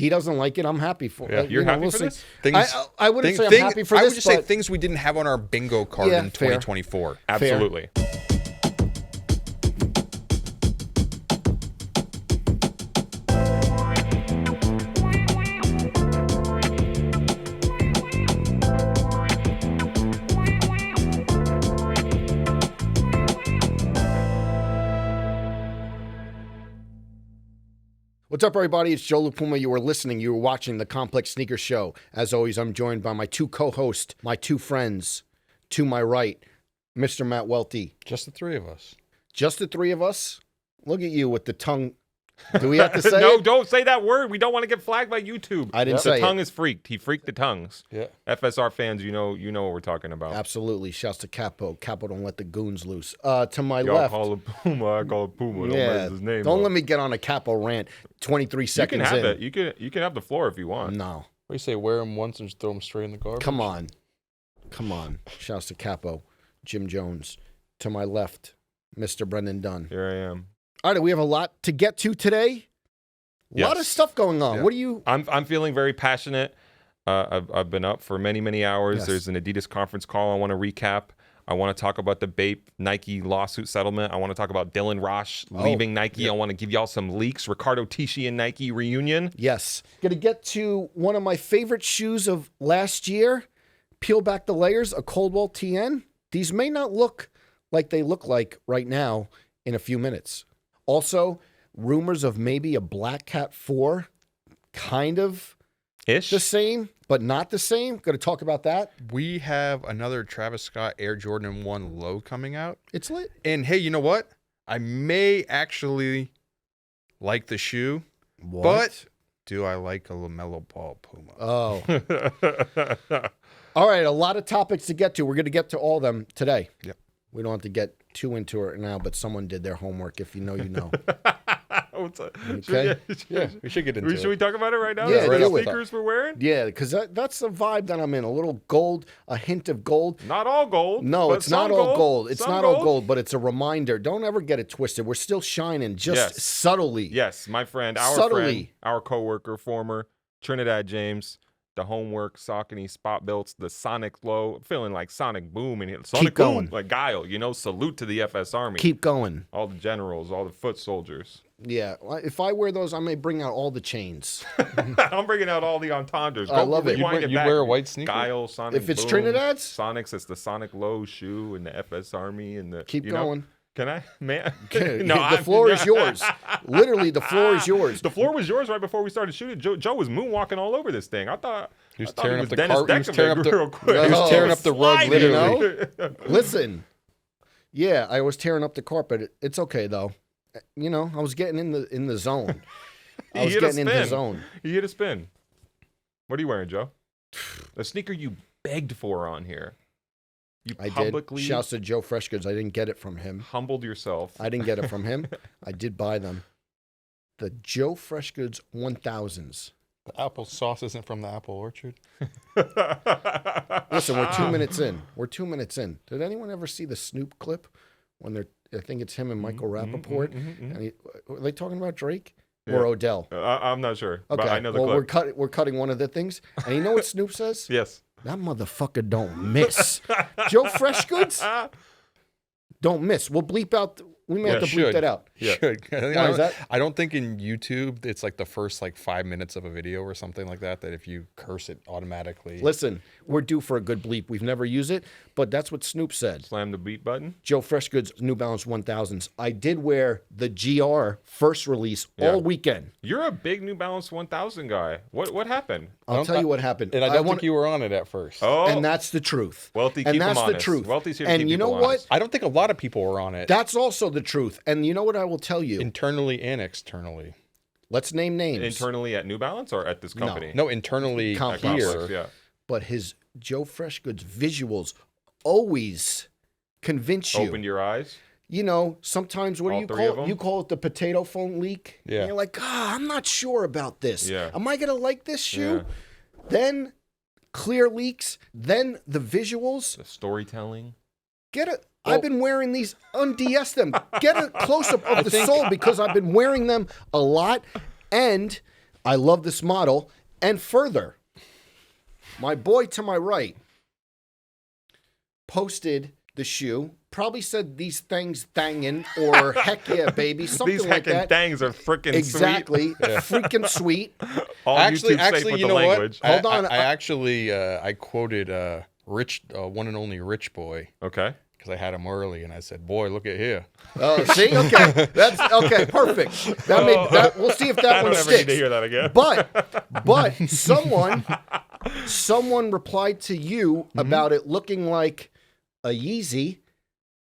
He doesn't like it. I'm happy for it. You're happy for this? I wouldn't say I'm happy for this. I would just say things we didn't have on our bingo card in 2024. Absolutely. What's up, everybody? It's Joe La Puma. You are watching the Complex Sneaker Show. As always, I'm joined by my two co-hosts, my two friends. To my right, Mr. Matt Welty. Just the three of us. Just the three of us? Look at you with the tongue. Do we have to say No, it? don't say that word. We don't want to get flagged by YouTube. I didn't say the it. tongue is freaked. He freaked the tongues. Yeah. FSR fans, you know what we're talking about. Absolutely. Shouts to Capo. Capo, don't let the goons loose. To my Y'all left. call it Puma. I call it Puma. Don't raise his name. Don't let me get on a Capo rant 23 seconds You can have in. it. You can have the floor if you want. No. What do you say? Wear them once and just throw them straight in the garbage? Come on. Shouts to Capo. Jim Jones. To my left, Mr. Brendan Dunne. Here I am. All right, we have a lot to get to today. A lot of stuff going on. Yeah. What do you... I'm feeling very passionate. I've been up for many hours. Yes. There's an Adidas conference call I want to recap. I want to talk about the Bape Nike lawsuit settlement. I want to talk about Dylan Raasch leaving Nike. I want to give y'all some leaks. Riccardo Tisci and Nike reunion. Yes. Going to get to one of my favorite shoes of last year. Peel back the layers, a Coldwell TN. These may not look like they look like right now in a few minutes. Also, rumors of maybe a Black Cat 4, kind of Ish. the same, but not the same. Going to talk about that. We have another Travis Scott Air Jordan 1 low coming out. It's lit. And hey, you know what? I may actually like the shoe, What? but do I like a LaMelo Ball Puma? Oh. All right, a lot of topics to get to. We're going to get to all of them today. Yep. We don't have to get too into it now, but someone did their homework. If you know, you know. Okay. Yeah, we should get into it. Should we talk about it right now? Yeah, the do it. sneakers we're wearing? Yeah, because that's the vibe that I'm in. A little gold, a hint of gold. Not all gold. No, but it's not all gold. It's Some not all gold, but it's a reminder. Don't ever get it twisted. We're still shining, just subtly. Yes, my friend, our coworker, former Trinidad James, the homework, Saucony, spot belts, the Sonic low, feeling like Sonic Boom in here. Sonic going. Boom, like Guile, salute to the FS Army. Keep going. All the generals, all the foot soldiers. Yeah, if I wear those, I may bring out all the chains. I'm bringing out all the entendres. I love it. You wear a white sneaker? Guile, Sonic If it's Boom, Trinidad's? Sonic's, it's the Sonic Low shoe and the FS Army and the. Keep going. Can I, man? The floor is yours. Literally, the floor is yours. The floor was yours right before we started shooting. Joe was moonwalking all over this thing. I thought he was I thought tearing he up was the Dennis carpet. He was Deckerman tearing up the real quick. He was tearing up the rug, sliding. literally. Listen. Yeah, I was tearing up the carpet. It's okay though. I was getting in the zone. I was getting in the zone. You hit a spin. What are you wearing, Joe? The sneaker you begged for on here. You publicly did. Shouts to Joe Freshgoods. I didn't get it from him. humbled yourself. I didn't get it from him. I did buy them. The Joe Freshgoods 1000s. The apple sauce isn't from the apple orchard. Listen, we're 2 minutes in. Did anyone ever see the Snoop clip when I think it's him and Michael Rappaport? And are they talking about Drake or Odell? I'm not sure, Okay. but I know the clip. We're cutting one of the things. And you know what Snoop says? Yes. That motherfucker don't miss. Joe Freshgoods don't miss. We'll bleep out. We may have to bleep that out. Yeah. Should. Why is that? I don't think in YouTube it's like the first 5 minutes of a video or something like that if you curse it automatically. Listen, we're due for a good bleep. We've never used it, but that's what Snoop said. Slam the beat button. Joe Freshgoods New Balance 1000s. I did wear the GR first release all weekend. You're a big New Balance 1000 guy. What happened? I'll tell you what happened. And I don't think you were on it at first. Oh, And that's the truth. Welty, and keep that's them the honest. truth. Welty's here to and keep you know people what? honest. I don't think a lot of people were on it. That's also the truth. And you know what I will tell you? Internally and externally. Let's name names. Internally at New Balance or at this company? No, internally Complex. here. Yeah. But his Joe Freshgoods visuals always convince you. Opened your eyes. Sometimes what All do you three of call them? it? You call it the potato phone leak. Yeah. And you're like, I'm not sure about this. Yeah. Am I gonna like this shoe? Yeah. Then clear leaks. Then the visuals. The storytelling. I've been wearing these, unds them. Get a close-up of the sole because I've been wearing them a lot. And I love this model. And further, my boy to my right posted the shoe, probably said these things thangin' or heck yeah, baby, something These like that. heckin' thangs are freaking Exactly. sweet. Freaking sweet. All Actually, YouTube's safe with you the know language. what? Hold on. I actually I quoted Rich, one and only Rich Boy, Okay. because I had him early, and I said, "Boy, look at here." Oh, see? Okay. That's okay, perfect. We'll see if that I one don't ever need to sticks. hear that again. But someone replied to you about it looking like a Yeezy.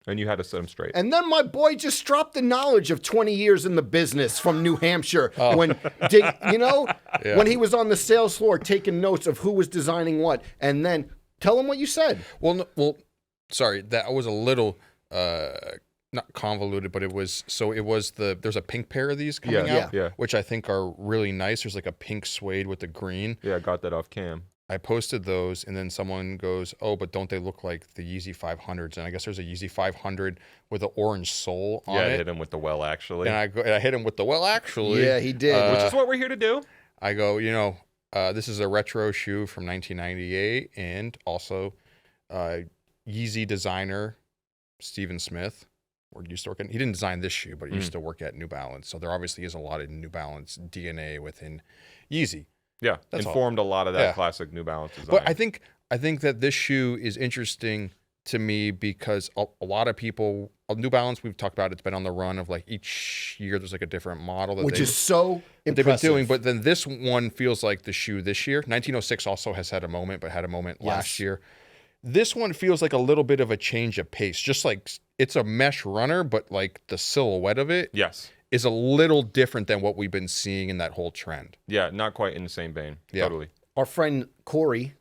And you had to set them straight. And then my boy just dropped the knowledge of 20 years in the business from New Hampshire when he was on the sales floor taking notes of who was designing what. And then tell him what you said. Sorry, that was a little not convoluted, but there's a pink pair of these coming out, yeah. which I think are really nice. There's like a pink suede with the green. Yeah, I got that off cam. I posted those, and then someone goes, "Oh, but don't they look like the Yeezy 500s?" And I guess there's a Yeezy 500 with an orange sole on it. Yeah, I hit him with the well, actually. And I hit him with the actually. Yeah, he did. Which is what we're here to do. I go, this is a retro shoe from 1998, and also Yeezy designer Steven Smith. Used to work at, he didn't design this shoe, but he used to work at New Balance. So there obviously is a lot of New Balance DNA within Yeezy. Yeah, That's informed a lot of that classic New Balance design. But I think that this shoe is interesting to me because a lot of people, New Balance, we've talked about, it's been on the run of like each year there's like a different model Which is so they've been impressive. doing. But then this one feels like the shoe this year. 1906 also has had a moment, but had a moment last year. This one feels like a little bit of a change of pace. Just like it's a mesh runner, but like the silhouette of it is a little different than what we've been seeing in that whole trend. Yeah, not quite in the same vein. Yeah. Totally. Our friend Corey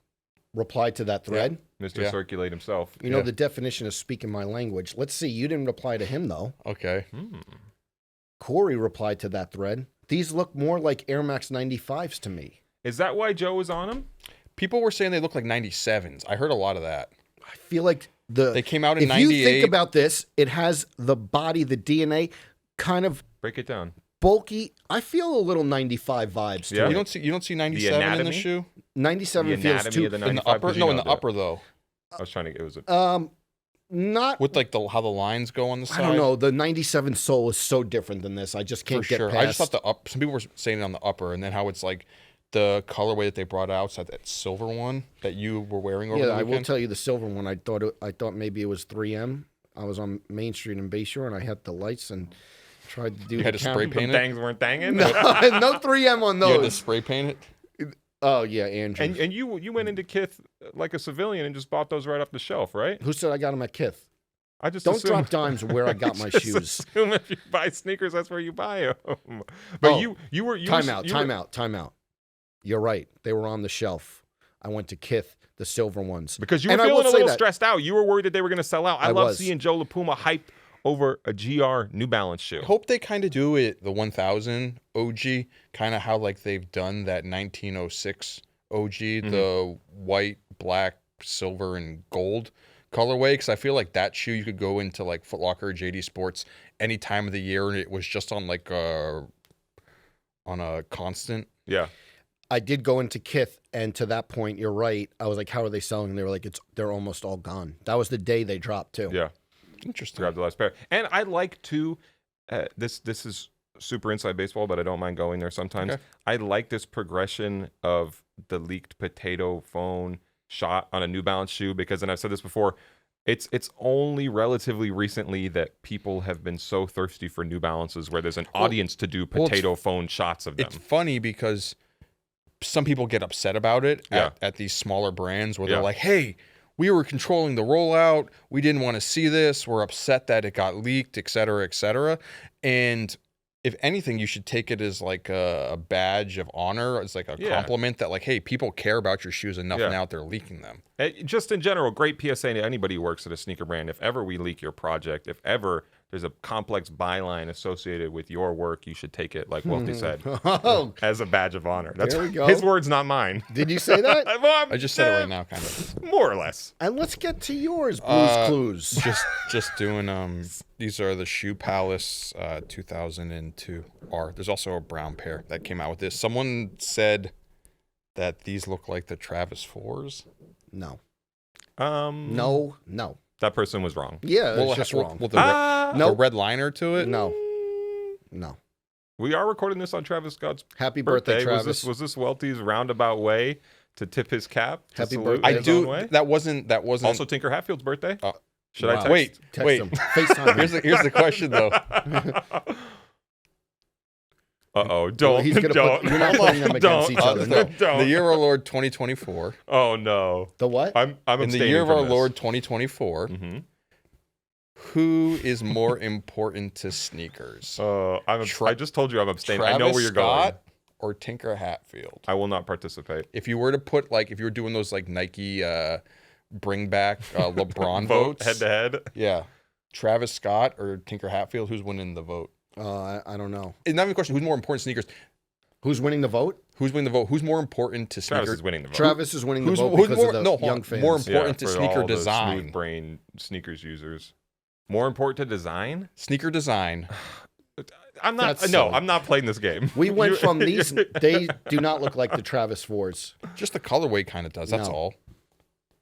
replied to that thread. Mr. Circulate himself. You know the definition of speaking my language. Let's see. You didn't reply to him, though. Okay. Corey replied to that thread. These look more like Air Max 95s to me. Is that why Joe was on him? People were saying they look like 97s. I heard a lot of that. I feel like they came out in if 98. you think about this, it has the body, the DNA, kind of Break it down. bulky. I feel a little 95 vibes to Yeah. it. You don't see 97 in the anatomy? shoe 97 The feels anatomy too of the in the 95, upper. 'cause you No, know in the that. upper though. I was trying to. It was a. not. With like how the lines go on the side. I don't know. The 97 sole is so different than this. I just can't For get sure. past. I just thought the up. Some people were saying it on the upper, and then how it's like the colorway that they brought out, so that silver one that you were wearing over the I weekend. will tell you the silver one. I thought maybe it was 3M. I was on Main Street in Bayshore and I had the lights and tried to do. You had to spray paint it? Things weren't thanging. No, no 3M on You had to those. spray paint it. Oh yeah, Andrew. And you went into Kith like a civilian and just bought those right off the shelf, right? Who said I got them at Kith? I just Don't assume, drop dimes where I got my just shoes. Assume if you buy sneakers, that's where you buy them. But Oh, you were Time out. You're right. They were on the shelf. I went to Kith, the silver ones. Because you were And I will feeling a say little that- stressed out. You were worried that they were going to sell out. I love was. seeing Joe La Puma hype over a GR New Balance shoe. I hope they kind of do it the 1000 OG, kind of how like they've done that 1906 OG, the white, black, silver, and gold colorway. Because I feel like that shoe you could go into like Foot Locker, JD Sports any time of the year, and it was just on like on a constant. Yeah. I did go into Kith, and to that point, you're right. I was like, "How are they selling?" And they were like, "They're almost all gone." That was the day they dropped too. Yeah. Interesting. Grab the last pair. And I like to, this is super inside baseball, but I don't mind going there sometimes. Okay. I like this progression of the leaked potato phone shot on a New Balance shoe because, and I've said this before, it's only relatively recently that people have been so thirsty for New Balances where there's an audience to do potato phone shots of them. It's funny because some people get upset about it at these smaller brands where they're like, hey, we were controlling the rollout. We didn't want to see this. We're upset that it got leaked, et cetera, et cetera. And if anything, you should take it as like a badge of honor. It's like a compliment that like, hey, people care about your shoes enough now they're leaking them. Just in general, great PSA to anybody who works at a sneaker brand. If ever we leak your project, if ever there's a complex byline associated with your work. You should take it, like Welty said, as a badge of honor. That's There we go. his words, not mine. Did you say that? Well, I just said it right now, kind of. more or less. And let's get to yours, Blues Clues. Just doing these are the Shoe Palace 2002 R. There's also a brown pair that came out with this. Someone said that these look like the Travis 4s. No. No. No. That person was wrong. Yeah, it's just wrong. With the Nope. red liner to it? No. No. We are recording this on Travis Scott's Happy birthday, Travis. Was this Welty's roundabout way to tip his cap? To Happy salute birthday. his own way? That wasn't. Also Tinker Hatfield's birthday. Should I Wow. text? Text Wait. him. FaceTime him. Here's the question though. Uh-oh, don't. He's gonna don't. you're not putting them against each other. No. Don't. The year of our Lord 2024. Oh no. The what? I'm In the year of our Lord 2024, who is more important to sneakers? I just told you I'm abstaining. Travis I know where you're Scott going. or Tinker Hatfield? I will not participate. If you were to put if you were doing those Nike bring back LeBron Vote votes head to head. Yeah, Travis Scott or Tinker Hatfield, who's winning the vote? I don't know. It's not even a question. Who's more important to sneakers? Who's winning the vote? Who's winning the vote? Who's more important to sneakers? Travis is winning the vote. Travis is winning the Who's vote more? because of the young fans. More important to for sneaker all the design. smooth brain sneakers users. More important to design? Sneaker design. I'm not. That's No, silly. I'm not playing this game. We went from these. They do not look like the Travis 4s. Just the colorway kind of does. That's No. all.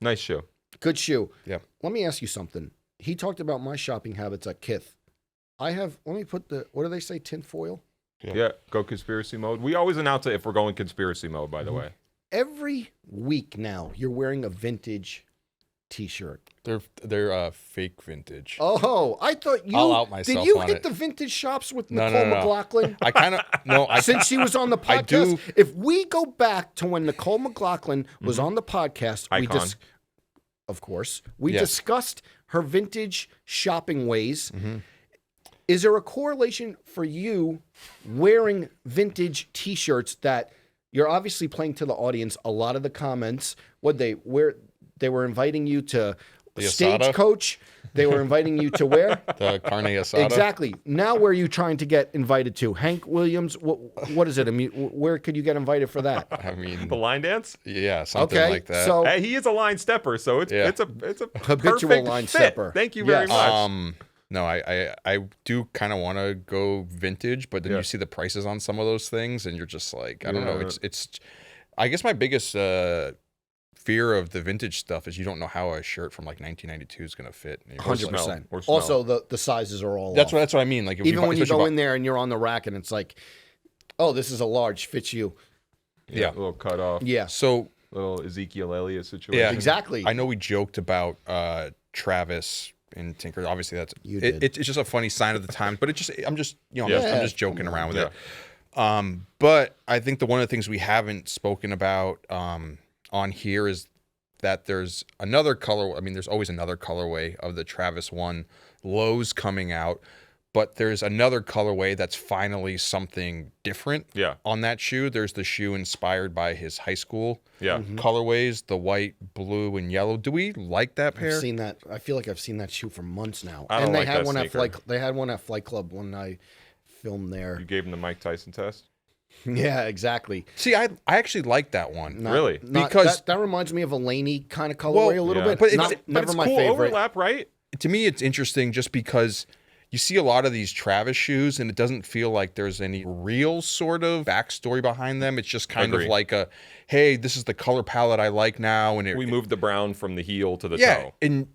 Nice shoe. Good shoe. Yeah. Let me ask you something. He talked about my shopping habits at Kith. Let me put what do they say, tinfoil? Yeah. Go conspiracy mode. We always announce it if we're going conspiracy mode, by the way. Every week now, you're wearing a vintage T-shirt. They're fake vintage. Oh, I thought you. I'll out myself Did you on hit it. the vintage shops with No, Nicole no, no. McLaughlin? I kind of no. Since she was on the I podcast, do. if we go back to when Nicole McLaughlin was on the podcast, Icon. of course, we Yes. discussed her vintage shopping ways. Mm-hmm. Is there a correlation for you wearing vintage T-shirts that you're obviously playing to the audience? A lot of the comments, they were inviting you to The Asada? Stagecoach. They were inviting you to where? The carne asada. Exactly. Now, where are you trying to get invited to? Hank Williams? What is it? Where could you get invited for that? I mean, The line dance? yeah, something Okay, like that. so Hey, he is a line stepper, so it's Yeah. it's a Habitual perfect line fit. stepper. Thank you very Yes. much. No, I do kind of want to go vintage, but then Yeah. you see the prices on some of those things, and you're just like, I don't know. Yeah. It's. I guess my biggest fear of the vintage stuff is you don't know how a shirt from 1992 is going to fit. And you're just like- 100%. or smell. Also, the sizes are all That's off. what I mean. Like if Even when you especially go buy- in there and you're on the rack and it's like, oh, this is a large, fits you. Yeah. A little cut off. Yeah, So Little Ezekiel Elliott situation. Yeah. exactly. I know we joked about Travis and Tinker. Obviously, that's You did. it's just a funny sign of the times. But I'm just Yeah. I'm just joking around with Yeah. it. But I think one of the things we haven't spoken about on here is that there's another color. I mean, there's always another colorway of the Travis One lows coming out, but there's another colorway that's finally something different. Yeah. On that shoe, there's the shoe inspired by his high school Yeah. colorways, the white, blue, and yellow. Do we like that pair? I've seen that. I feel like I've seen that shoe for months now. I don't and they like had that one at sneaker. They had one at Flight Club when I filmed there. You gave him the Mike Tyson test? Yeah, exactly. See, I actually like that one. Really? Because- that reminds me of a Laney kind of colorway a little yeah. bit. But it's- Not, but never it's my cool favorite. overlap, right? To me, it's interesting just because you see a lot of these Travis shoes and it doesn't feel like there's any real sort of backstory behind them. It's just kind Agree. of like hey, this is the color palette I like now. And We moved the brown from the heel to the yeah, toe. and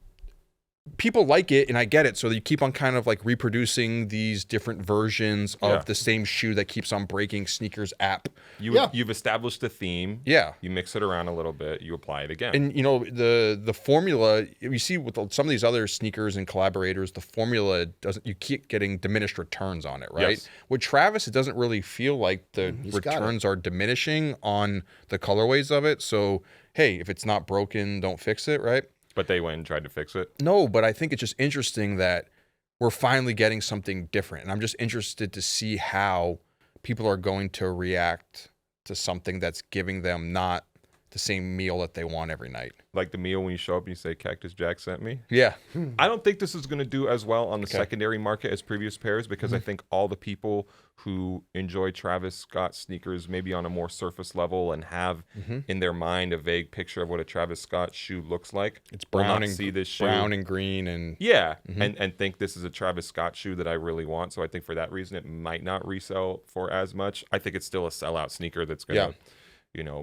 people like it, and I get it. So you keep on kind of like reproducing these different versions of Yeah. the same shoe that keeps on breaking sneakers app. You've established a theme. Yeah. You mix it around a little bit. You apply it again. And the formula you see with some of these other sneakers and collaborators, the formula you keep getting diminished returns on it, right? Yes. With Travis, it doesn't really feel like the He's got it. returns are diminishing on the colorways of it. So hey, if it's not broken, don't fix it, right? But they went and tried to fix it. No, but I think it's just interesting that we're finally getting something different. And I'm just interested to see how people are going to react to something that's giving them not the same meal that they want every night. Like the meal when you show up and you say Cactus Jack sent me. Yeah. I don't think this is going to do as well on the secondary market as previous pairs because I think all the people who enjoy Travis Scott sneakers maybe on a more surface level and have in their mind a vague picture of what a Travis Scott shoe looks like. It's will brown not and see this shoe. brown and green and and think this is a Travis Scott shoe that I really want. So I think for that reason it might not resell for as much. I think it's still a sellout sneaker that's going to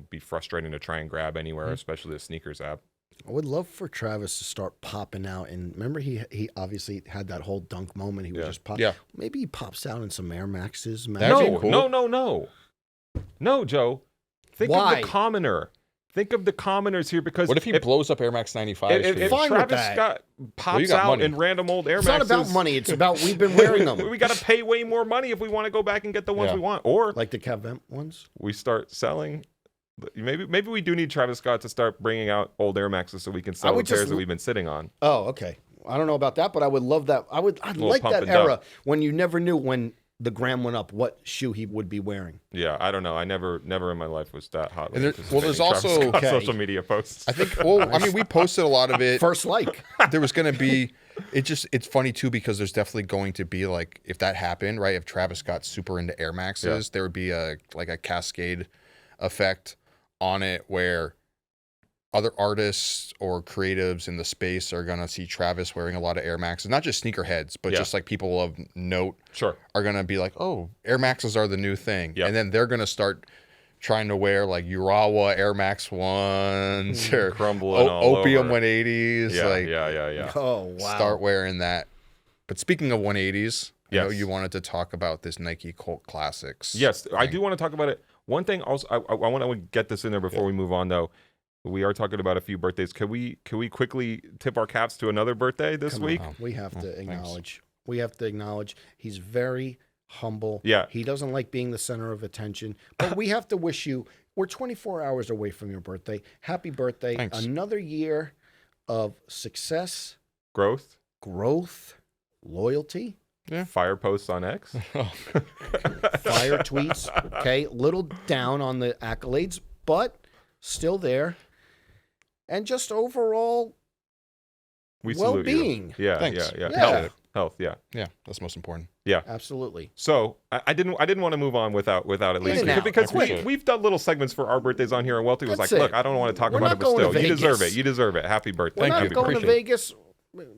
be frustrating to try and grab anywhere, especially the sneakers app. I would love for Travis to start popping out. And remember, he obviously had that whole dunk moment. He was just popping. Yeah. Maybe he pops out in some Air Maxes. That'd be cool. No, Joe. Think Why? of the commoner. Think of the commoners here because what if he blows up Air Max 95s? if Fine with Travis that. Scott pops got out money. in random old Air It's Maxes, not about money. It's about we've been wearing them. we got to pay way more money if we want to go back and get the ones we want, or Like the Cavent ones. we start selling. Maybe we do need Travis Scott to start bringing out old Air Maxes so we can sell the pairs that we've been sitting on. Oh, okay. I don't know about that, but I would love that. I'd like pump that and era dump. when you never knew when the gram went up what shoe he would be wearing. Yeah, I don't know. I never in my life was that hot. And there's Travis also Scott social media posts. I think. Well, I mean, we posted a lot of it. First like. There was going to be. It's funny too because there's definitely going to be like if that happened, right? If Travis got super into Air Maxes, there would be a cascade effect on it where other artists or creatives in the space are going to see Travis wearing a lot of Air Maxes, not just sneakerheads, but just like people of note are going to be like, oh, Air Maxes are the new thing. And then they're going to start trying to wear like Urawa Air Max 1s or crumbling all Opium over. 180s. Yeah. Oh, wow. Start wearing that. But speaking of 180s, I know Yes. you wanted to talk about this Nike Cult Classics. Yes, I do want to talk about it. One thing also, I want to get this in there before we move on, though. We are talking about a few birthdays. Can we quickly tip our caps to another birthday this week? We have to acknowledge. We have to acknowledge he's very humble. Yeah. He doesn't like being the center of attention. But we have to wish you, we're 24 hours away from your birthday. Happy birthday. Thanks. Another year of success, Growth, loyalty, fire posts on X. fire tweets. Okay. Little down on the accolades, but still there. And just overall We salute you. well-being. Yeah, Thanks. yeah. Health, yeah. Yeah, that's most important. Yeah. Absolutely. So I didn't want to move on without at least and out. because I appreciate it. we've done little segments for our birthdays on here, and Welty was That's like, it. "Look, I don't want to talk We're about not it, but going to still, you deserve Vegas. it. You deserve it. Happy birthday." We're Thank not you. going to Appreciate it. Vegas.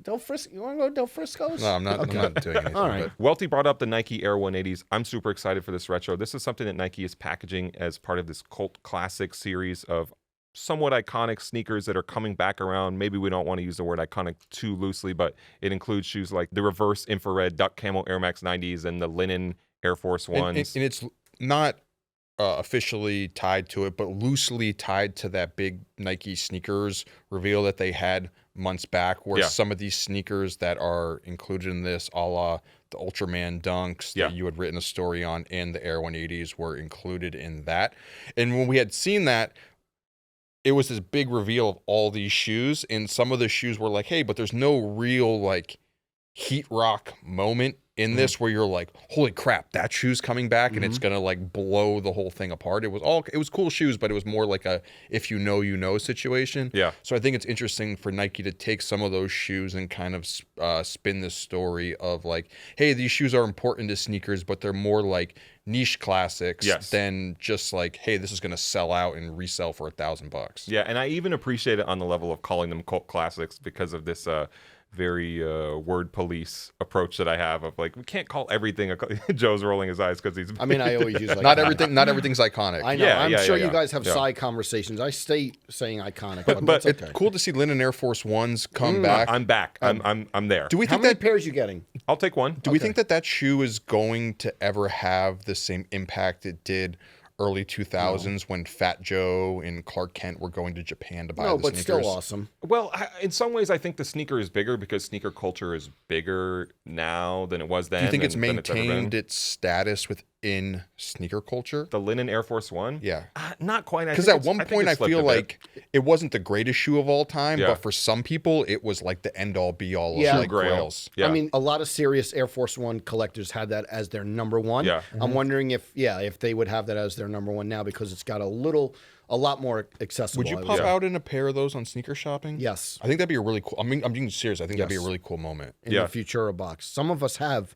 Del Frisco. You want to go to Del Frisco's? No, I'm not. Okay. I'm not doing anything. All right. Welty brought up the Nike Air 180s. I'm super excited for this retro. This is something that Nike is packaging as part of this cult classic series of somewhat iconic sneakers that are coming back around. Maybe we don't want to use the word iconic too loosely, but it includes shoes like the reverse infrared duck camo Air Max 90s and the linen Air Force Ones. And it's not officially tied to it, but loosely tied to that big Nike sneakers reveal that they had months back, where some of these sneakers that are included in this, a la the Ultraman Dunks that you had written a story on and the Air 180s were included in that. And when we had seen that, it was this big reveal of all these shoes, and some of the shoes were like, hey, but there's no real like heat rock moment in this where you're like, holy crap, that shoe's coming back and it's gonna like blow the whole thing apart. It was cool shoes, but it was more like a if you know you know situation. Yeah. So I think it's interesting for Nike to take some of those shoes and kind of spin this story of like, hey, these shoes are important to sneakers, but they're more like niche classics than just like, hey, this is gonna sell out and resell for $1,000. Yeah, and I even appreciate it on the level of calling them cult classics because of this very word police approach that I have of like, we can't call everything Joe's rolling his eyes because he's I mean, I always use like Not everything's iconic. I know. Yeah, I'm yeah, sure yeah, you guys have yeah. side conversations. I stay saying iconic, but but that's okay. Cool to see Linen Air Force Ones come back. I'm back. I'm there. Do we How think many that pairs you getting? I'll take one. Do we think that that shoe is going to ever have the same impact it did early 2000s when Fat Joe and Clark Kent were going to Japan to buy No, the but sneakers? still awesome. Well, in some ways, I think the sneaker is bigger because sneaker culture is bigger now than it was then. Do you think it's than ever been. maintained its status with in sneaker culture. The linen Air Force One? Yeah. Not quite. Because at one point I feel like it wasn't the greatest shoe of all time, but for some people it was like the end all be all of like grails. Yeah. I mean, a lot of serious Air Force One collectors had that as their number one. Yeah. I'm wondering if they would have that as their number one now because it's got a lot more accessible. Would you pop out in a pair of those on Sneaker Shopping? Yes. I think that'd be a really cool. I mean, I'm being serious. I think that'd be a really cool moment. In the Futura box. Some of us have.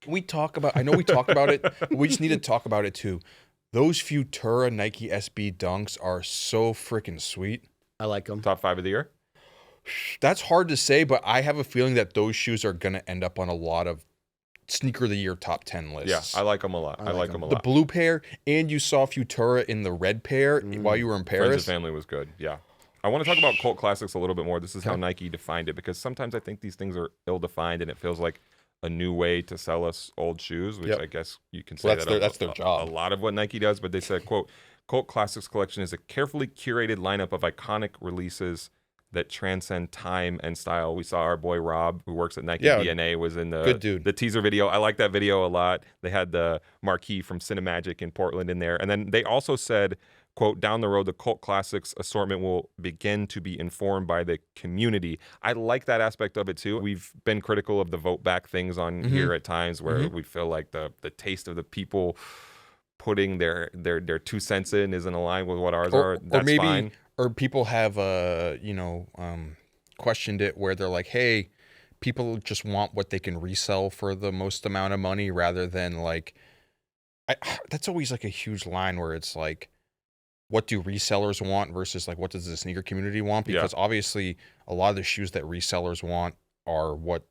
Can we talk about, I know we talked about it, but we just need to talk about it too. Those Futura Nike SB Dunks are so freaking sweet. I like them. Top 5 of the year? That's hard to say, but I have a feeling that those shoes are going to end up on a lot of Sneaker of the Year top 10 lists. Yeah, I like them a lot. I like them a lot. The blue pair, and you saw Futura in the red pair while you were in Paris. Friends and Family was good, yeah. I want to talk about cult classics a little bit more. This is how Nike defined it, because sometimes I think these things are ill-defined, and it feels like a new way to sell us old shoes, which I guess you can say that's their job. A lot of what Nike does, but they said, quote, Cult Classics Collection is a carefully curated lineup of iconic releases that transcend time and style. We saw our boy Rob, who works at Nike DNA, was in the teaser video. I like that video a lot. They had the marquee from Cinemagic in Portland in there. And then they also said, quote, down the road, the Cult Classics assortment will begin to be informed by the community. I like that aspect of it too. We've been critical of the vote back things on here at times where we feel like the taste of the people putting their 2 cents in isn't aligned with what ours are. That's fine. Or people have, questioned it where they're like, hey, people just want what they can resell for the most amount of money rather than like, that's always like a huge line where it's like, what do resellers want versus like, what does the sneaker community want? Because obviously a lot of the shoes that resellers want are what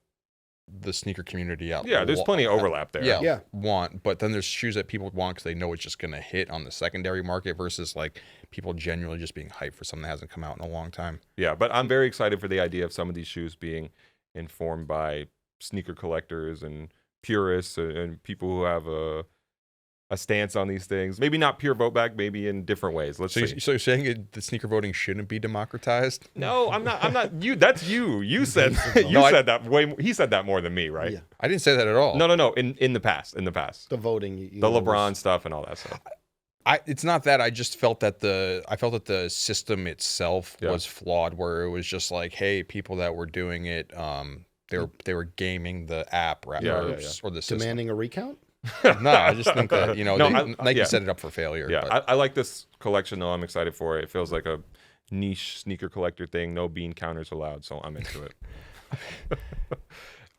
the sneaker community out there's plenty of overlap there. Want, but then there's shoes that people want because they know it's just going to hit on the secondary market versus like people genuinely just being hyped for something that hasn't come out in a long time. Yeah, but I'm very excited for the idea of some of these shoes being informed by sneaker collectors and purists and people who have a stance on these things. Maybe not pure vote back, maybe in different ways. Let's see. So you're saying the sneaker voting shouldn't be democratized? No, I'm not. You. That's you. You said said that way. He said that more than me, right? Yeah. I didn't say that at all. No. In the past. The voting. The LeBron stuff and all that stuff. It's not that. I just felt that the system itself was flawed, where it was just like, hey, people that were doing it, they were gaming the app or the system. Demanding a recount. No, I just think that Nike set it up for failure. Yeah, I like this collection though. I'm excited for it. It feels like a niche sneaker collector thing. No bean counters allowed, so I'm into it.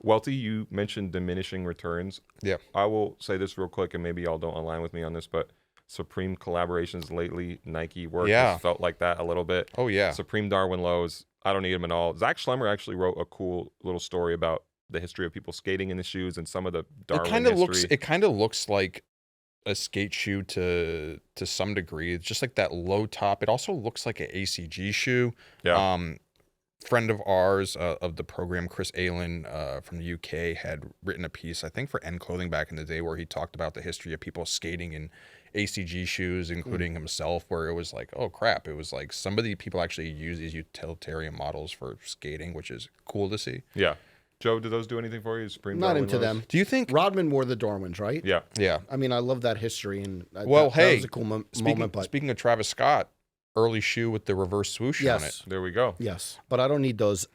Welty, you mentioned diminishing returns. Yeah, I will say this real quick, and maybe y'all don't align with me on this, but Supreme collaborations lately, Nike work has felt like that a little bit. Oh yeah, Supreme Darwin Lows. I don't need them at all. Zach Schlemmer actually wrote a cool little story about the history of people skating in the shoes and some of the Darwin history. It kind of looks like a skate shoe to some degree. It's just like that low top. It also looks like an ACG shoe. Yeah. Friend of ours of the program, Chris Allen from the UK, had written a piece, I think, for End Clothing back in the day, where he talked about the history of people skating in ACG shoes, including himself, where it was like, oh crap, it was like some of the people actually use these utilitarian models for skating, which is cool to see. Yeah. Joe, do those do anything for you? Supreme Not Darwin into Lows? them. Do you think Rodman wore the Darwins, right? Yeah. Yeah. I mean, I love that history, and that hey, was a cool moment. But speaking of Travis Scott, early shoe with the reverse swoosh on it. There we go. Yes, but I don't need those.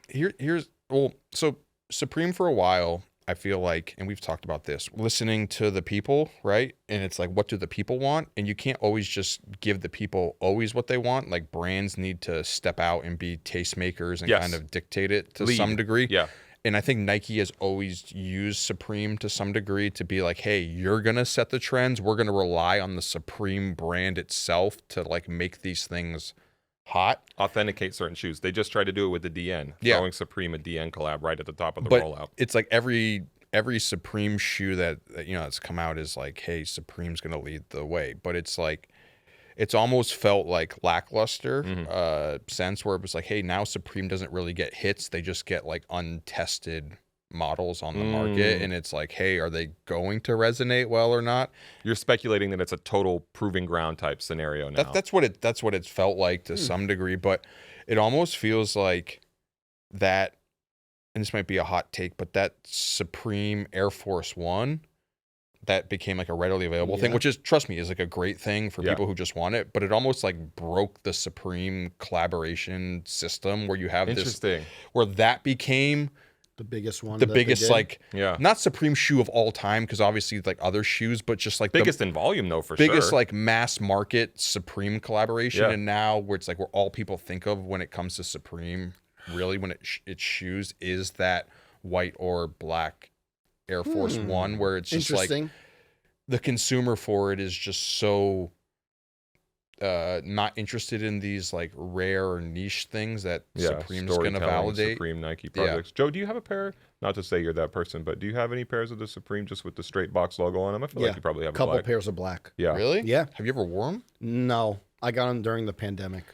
So Supreme for a while, I feel like, and we've talked about this, listening to the people, right? And it's like, what do the people want? And you can't always just give the people always what they want. Like brands need to step out and be tastemakers and kind of dictate it to some degree. Yeah. And I think Nike has always used Supreme to some degree to be like, hey, you're going to set the trends. We're going to rely on the Supreme brand itself to like make these things hot. Authenticate certain shoes. They just tried to do it with the DN. Throwing Supreme a DN collab right at the top of the rollout. It's like every Supreme shoe that that's come out is like, hey, Supreme's going to lead the way. But it's like, it's almost felt like lackluster sense where it was like, hey, now Supreme doesn't really get hits. They just get like untested models on the market. And it's like, hey, are they going to resonate well or not? You're speculating that it's a total proving ground type scenario now. That's what it felt like to some degree. But it almost feels like that, and this might be a hot take, but that Supreme Air Force One that became like a readily available thing, which is, trust me, is like a great thing for people who just want it. But it almost like broke the Supreme collaboration system where you have Interesting. where that became the biggest one, the biggest like Yeah. not Supreme shoe of all time, because obviously like other shoes, but just like Biggest in volume though, for biggest sure. like mass market Supreme collaboration. Yeah. And now where it's like where all people think of when it comes to Supreme, really when it's shoes, is that white or black Air Force One, where it's just like the consumer for it is just so not interested in these like rare or niche things that Supreme's going to validate. Supreme Nike projects. Joe, do you have a pair? Not to say you're that person, but do you have any pairs of the Supreme just with the straight box logo on them? I feel like you probably have a couple black. pairs of black. Yeah. Really? Yeah. Have you ever worn them? No, I got them during the pandemic.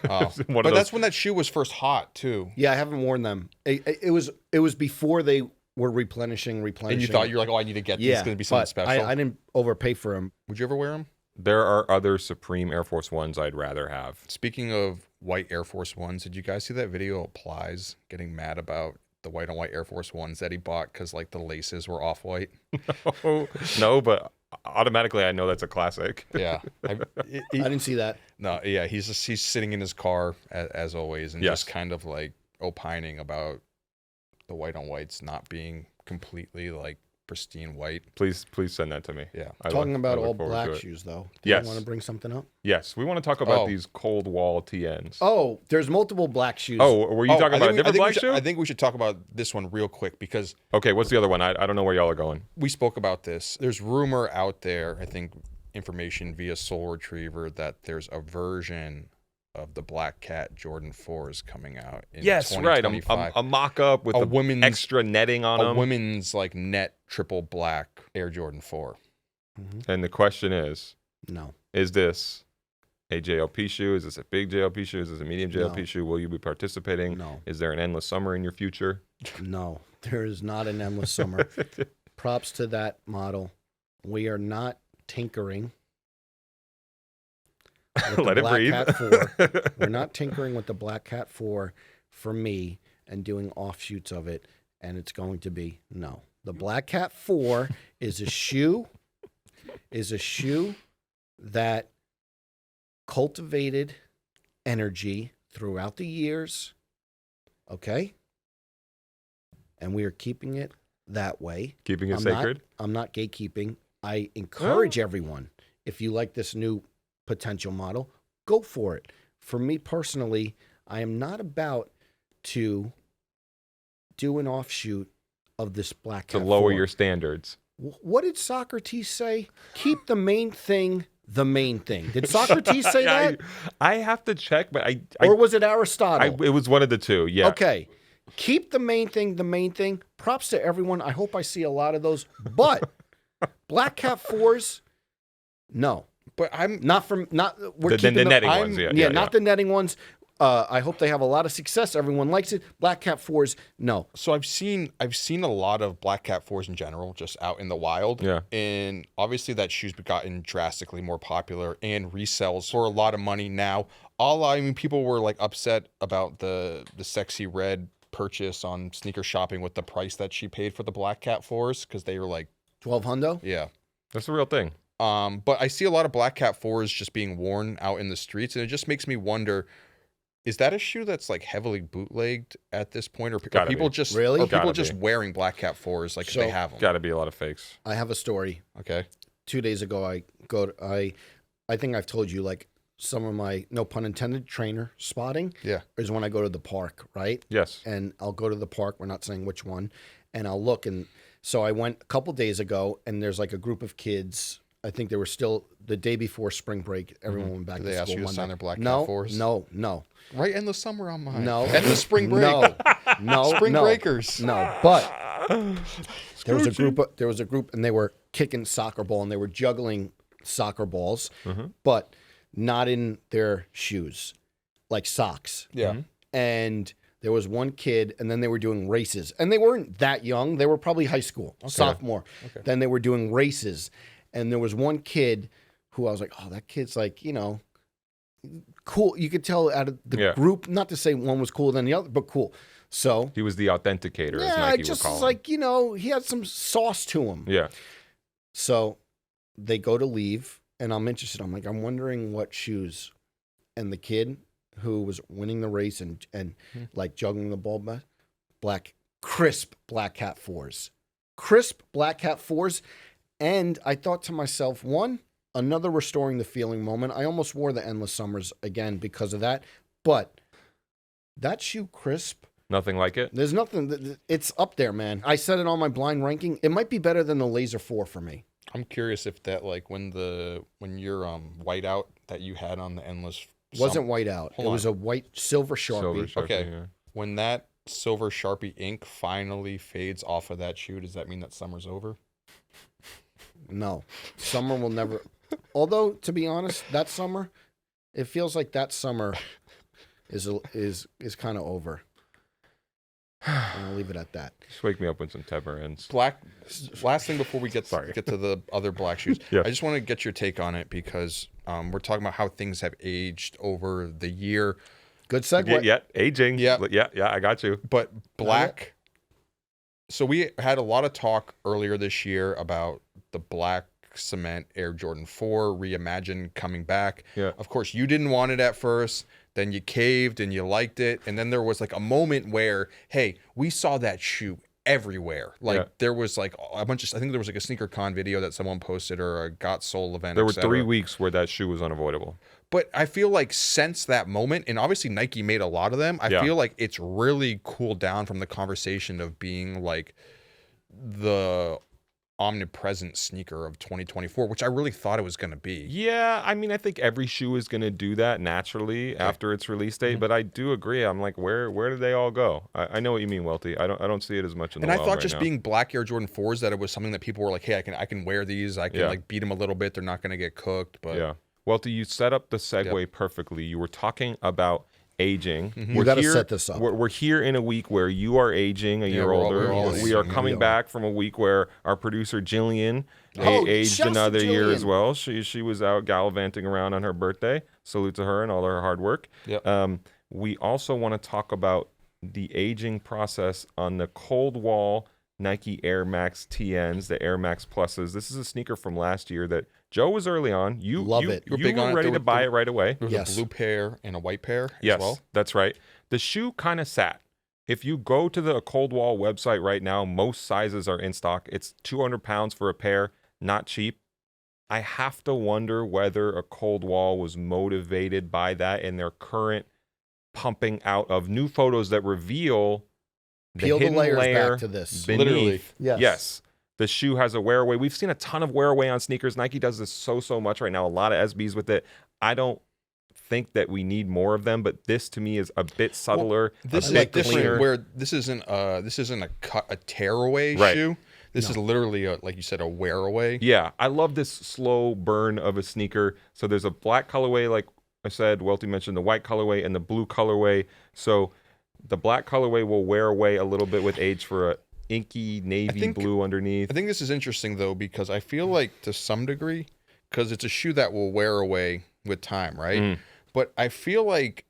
Oh. But that's when that shoe was first hot too. Yeah, I haven't worn them. It was before they were replenishing. And you thought you're like, oh, I need to get this. It's going to be something special. I didn't overpay for them. Would you ever wear them? There are other Supreme Air Force Ones I'd rather have. Speaking of white Air Force Ones, did you guys see that video of Plies getting mad about the white on white Air Force Ones that he bought because like the laces were off white? No, but automatically I know that's a classic. Yeah. I didn't see that. No, yeah, he's sitting in his car as always and just kind of like opining about the white on whites not being completely like pristine white. Please send that to me. Yeah. Talking about all black shoes though. Do you want to bring something up? Yes, we want to talk about these cold wall TNs. Oh, there's multiple black shoes. Oh, were you talking about a different black shoe? I think we should talk about this one real quick because... Okay, what's the other one? I don't know where y'all are going. We spoke about this. There's rumor out there, I think information via Soul Retriever, that there's a version of the Black Cat Jordan 4s coming out in 2025. Right. A mock-up with the extra netting on them. A women's like net triple black Air Jordan 4. Mm-hmm. And the question is, no. Is this a JLP shoe? Is this a big JLP shoe? Is this a medium JLP shoe? Will you be participating? No. Is there an endless summer in your future? No, there is not an endless summer. Props to that model. We are not tinkering. Let it breathe. Cat 4. We're not tinkering with the Black Cat 4 for me and doing offshoots of it, and it's going to be no. The Black Cat 4 is a shoe that cultivated energy throughout the years, okay? And we are keeping it that way. Keeping it sacred? I'm not gatekeeping. I encourage everyone, if you like this new potential model, go for it. For me personally, I am not about to do an offshoot of this Black Cat to lower 4. your standards. What did Socrates say? Keep the main thing the main thing. Did Socrates say that? I have to check, but or was it Aristotle? It was one of the two, yeah. Okay. Keep the main thing the main thing. Props to everyone. I hope I see a lot of those. But Black Cat 4s, no. But I'm not from we're keeping the netting ones. Yeah, not the netting ones. I hope they have a lot of success. Everyone likes it. Black Cat 4s, no. So I've seen a lot of Black Cat 4s in general, just out in the wild. Yeah. And obviously that shoe's gotten drastically more popular and resells for a lot of money now. People were like upset about the sexy red purchase on Sneaker Shopping with the price that she paid for the Black Cat 4s because they were like $1,200. Yeah, that's the real thing. But I see a lot of Black Cat 4s just being worn out in the streets, and it just makes me wonder: is that a shoe that's like heavily bootlegged at this point, or are people just wearing Black Cat 4s like if they have them? Got to be a lot of fakes. I have a story. Okay. 2 days ago, I think I've told you, like, some of my, no pun intended, trainer spotting is when I go to the park, right? Yes. And I'll go to the park, we're not saying which one, and I'll look. And so I went a couple days ago, and there's like a group of kids. I think they were still the day before spring break. Everyone went back to school. Did they ask you to sign their Black Cat 4s? No. Right in the summer on mine. No. And the spring break. No. Spring breakers. No. But there was a group, and they were kicking soccer ball, and they were juggling soccer balls, but not in their shoes, like socks. Yeah. And there was one kid, and then they were doing races. And they weren't that young. They were probably high school, sophomore. Okay. Then they were doing races. And there was one kid who I was like, oh, that kid's like, cool. You could tell out of the group, not to say one was cooler than the other, but cool. So he was the authenticator, as Nike would call him. Like, he had some sauce to him. Yeah. So they go to leave, and I'm interested. I'm like, I'm wondering what shoes. And the kid who was winning the race and like juggling the ball, crisp black Cat 4s. Crisp black Cat 4s. And I thought to myself, another restoring the feeling moment. I almost wore the Endless Summers again because of that. But that shoe crisp. Nothing like it? There's nothing. It's up there, man. I said it on my blind ranking. It might be better than the Laser 4 for me. I'm curious if that, like, when your whiteout that you had on the Endless... Wasn't white out. It was a white silver Sharpie. Okay. Yeah. When that silver Sharpie ink finally fades off of that shoe, does that mean that summer's over? No. Summer will never... Although, to be honest, that summer, it feels like that summer is kind of over. And I'll leave it at that. Just wake me up when some Tevra ends. Last thing before we get to the other black shoes, Yeah. I just want to get your take on it because we're talking about how things have aged over the year. Good segue. Yeah, aging. Yeah. I got you. But black. So we had a lot of talk earlier this year about the black cement Air Jordan 4 Reimagined coming back. Yeah. Of course, you didn't want it at first. Then you caved and you liked it. And then there was like a moment where, hey, we saw that shoe everywhere. Like there was like a bunch of, I think there was like a sneaker con video that someone posted or a Got Soul event. There were 3 weeks where that shoe was unavoidable. But I feel like since that moment, and obviously Nike made a lot of them, I feel like it's really cooled down from the conversation of being like the omnipresent sneaker of 2024, which I really thought it was going to be. Yeah, I mean, I think every shoe is going to do that naturally after its release date, but I do agree. I'm like, where did they all go? I know what you mean, Welty. I don't see it as much in the wild. And I thought just being black Air Jordan 4s that it was something that people were like, hey, I can wear these. I can like beat them a little bit. They're not going to get cooked. But yeah. Welty, you set up the segue perfectly. You were talking about aging. You got to set this up. We're here in a week where you are aging a year older. We are coming back from a week where our producer Jillian aged another year as well. She was out gallivanting around on her birthday. Salute to her and all her hard work. Yep. We also want to talk about the aging process on the Cold Wall Nike Air Max TNs, the Air Max Pluses. This is a sneaker from last year that Joe was early on. You love it. You were ready to buy it right away. There was a blue pair and a white pair as well. That's right. The shoe kind of sat. If you go to the Cold Wall website right now, most sizes are in stock. It's 200 pounds for a pair, not cheap. I have to wonder whether a Cold Wall was motivated by that in their current pumping out of new photos that reveal the hidden layers layer back to this. beneath. Literally. Yes. The shoe has a wear away. We've seen a ton of wear away on sneakers. Nike does this so much right now. A lot of SBs with it. I don't think that we need more of them, but this to me is a bit subtler, this a bit is cleaner. different where this isn't a tearaway shoe. This is literally like you said, a wear away. Yeah, I love this slow burn of a sneaker. So there's a black colorway, like I said. Welty mentioned the white colorway and the blue colorway. So the black colorway will wear away a little bit with age for a inky navy blue underneath. I think this is interesting though, because I feel like to some degree, because it's a shoe that will wear away with time, right? But I feel like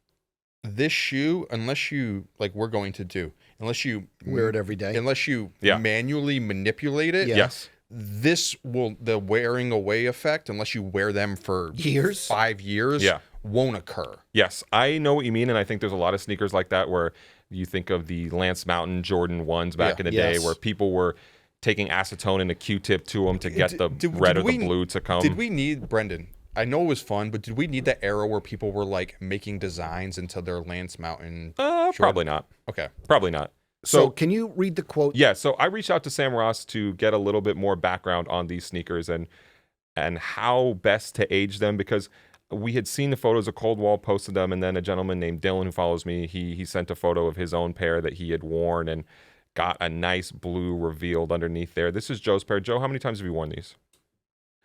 this shoe, unless you like we're going to do, unless you wear it every day, unless you manually manipulate it, this will, the wearing away effect, unless you wear them for years, 5 years, won't occur. Yes, I know what you mean, and I think there's a lot of sneakers like that where you think of the Lance Mountain Jordan 1s back in the day where people were taking acetone and a Q-tip to them to get the red or the blue to come. Did we need, Brendan, I know it was fun, but did we need that era where people were like making designs into their Lance Mountain? Probably not. Okay. Probably not. So can you read the quote? Yeah, so I reached out to Sam Ross to get a little bit more background on these sneakers and how best to age them, because we had seen the photos of Cold Wall, posted them, and then a gentleman named Dylan who follows me, he sent a photo of his own pair that he had worn and got a nice blue revealed underneath there. This is Joe's pair. Joe, how many times have you worn these?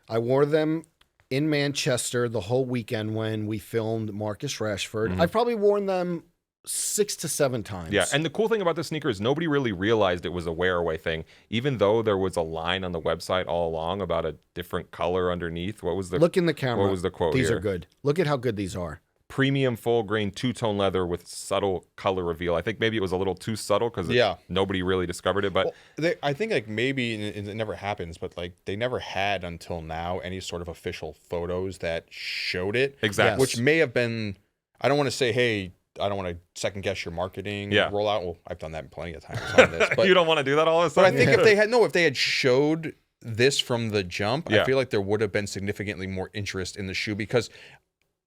I wore them in Manchester the whole weekend when we filmed Marcus Rashford. I've probably worn them 6 to 7 times. Yeah, and the cool thing about this sneaker is nobody really realized it was a wear away thing, even though there was a line on the website all along about a different color underneath. What was the Look in the camera. What was the quote These here? are good. Look at how good these are. premium full grain two-tone leather with subtle color reveal. I think maybe it was a little too subtle because nobody really discovered it. But I think like maybe and it never happens, but like they never had until now any sort of official photos that showed it. Exactly. Which may have been, I don't want to say, hey, I don't want to second guess your marketing rollout. Well, I've done that plenty of times on this. But you don't want to do that all of a But I sudden? think if they had showed this from the jump, I feel like there would have been significantly more interest in the shoe because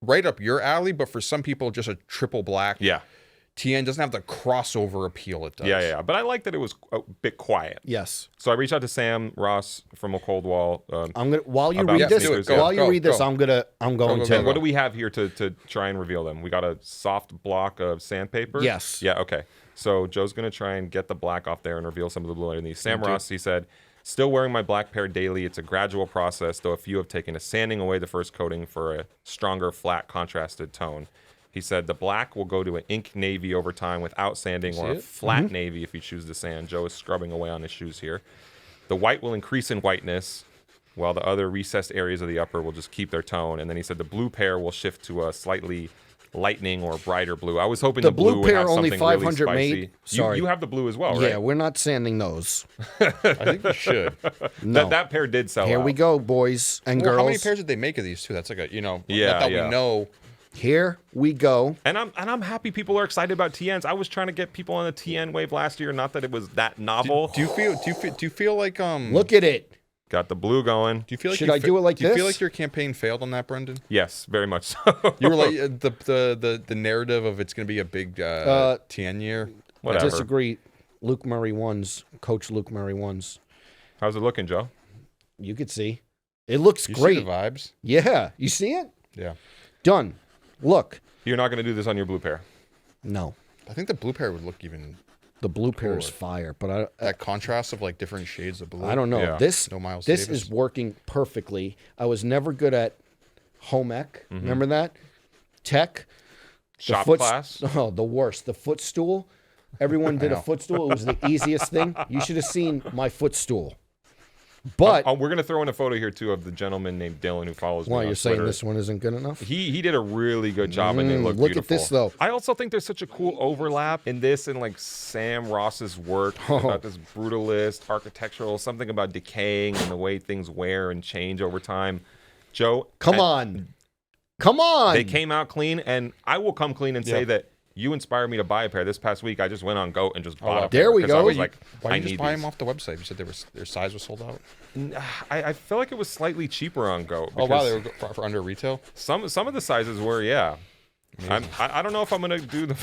right up your alley, but for some people, just a triple black TN doesn't have the crossover appeal it does. Yeah. But I like that it was a bit quiet. Yes. So I reached out to Sam Ross from a Cold Wall. I'm gonna while you about read this. sneakers. While you Go, read this, go. I'm going to. What do we have here to try and reveal them? We got a soft block of sandpaper. Yes. Yeah. Okay. So Joe's gonna try and get the black off there and reveal some of the blue underneath. Sam Ross, he said, still wearing my black pair daily. It's a gradual process, though a few have taken to sanding away the first coating for a stronger, flat, contrasted tone. He said the black will go to an ink navy over time without sanding, or a flat navy if you choose to sand. Joe is scrubbing away on his shoes here. The white will increase in whiteness, while the other recessed areas of the upper will just keep their tone. And then he said the blue pair will shift to a slightly lightning or brighter blue. I was hoping the blue would pair have only something 500 really spicy. made. Sorry. You have the blue as well, right? Yeah, we're not sanding those. I think you should. No. That pair did sell Here out. we go, boys and girls. How many pairs did they make of these two? That's like a, not that Yeah. we know. Here we go. And I'm happy people are excited about TNs. I was trying to get people on the TN wave last year. Not that it was that novel. Do you feel like Look at it. Got the blue going. Do you feel like Should I do it like do you feel this? like your campaign failed on that, Brendan? Yes, very much so. You were like the narrative of it's going to be a big TN year. Whatever. I disagree. Luke Murray ones. Coach Luke Murray ones. How's it looking, Joe? You could see. It looks You great. see the vibes? Yeah. You see it? Yeah. Done. Look. You're not going to do this on your blue pair. No. I think the blue pair would look even The blue pair is Cooler. fire, but that contrast of like different shades of blue. I don't know. Yeah. This No Miles this Davis. is working perfectly. I was never good at home ec. Remember that? Tech. The Shop foot- class. Oh, the worst. The footstool. Everyone did a know. footstool. It was the easiest thing. You should have seen my footstool. But We're going to throw in a photo here, too, of the gentleman named Dylan who follows me why on you're saying Twitter. this one isn't good enough? He did a really good job, and they look look beautiful. at this, though. I also think there's such a cool overlap in this and, like, Sam Ross's work about this brutalist, architectural, something about decaying and the way things wear and change over time. Joe, Come on. Come on. They came out clean, and I will come clean and say that you inspired me to buy a pair. This past week, I just went on Goat and just bought a pair. There we 'cause go. I was like, Why I did you need just buy these. them off the website? You said their size was sold out. I feel like it was slightly cheaper on Goat. Oh wow, because they were for under retail. some of the sizes were, yeah. I don't know if I'm gonna do the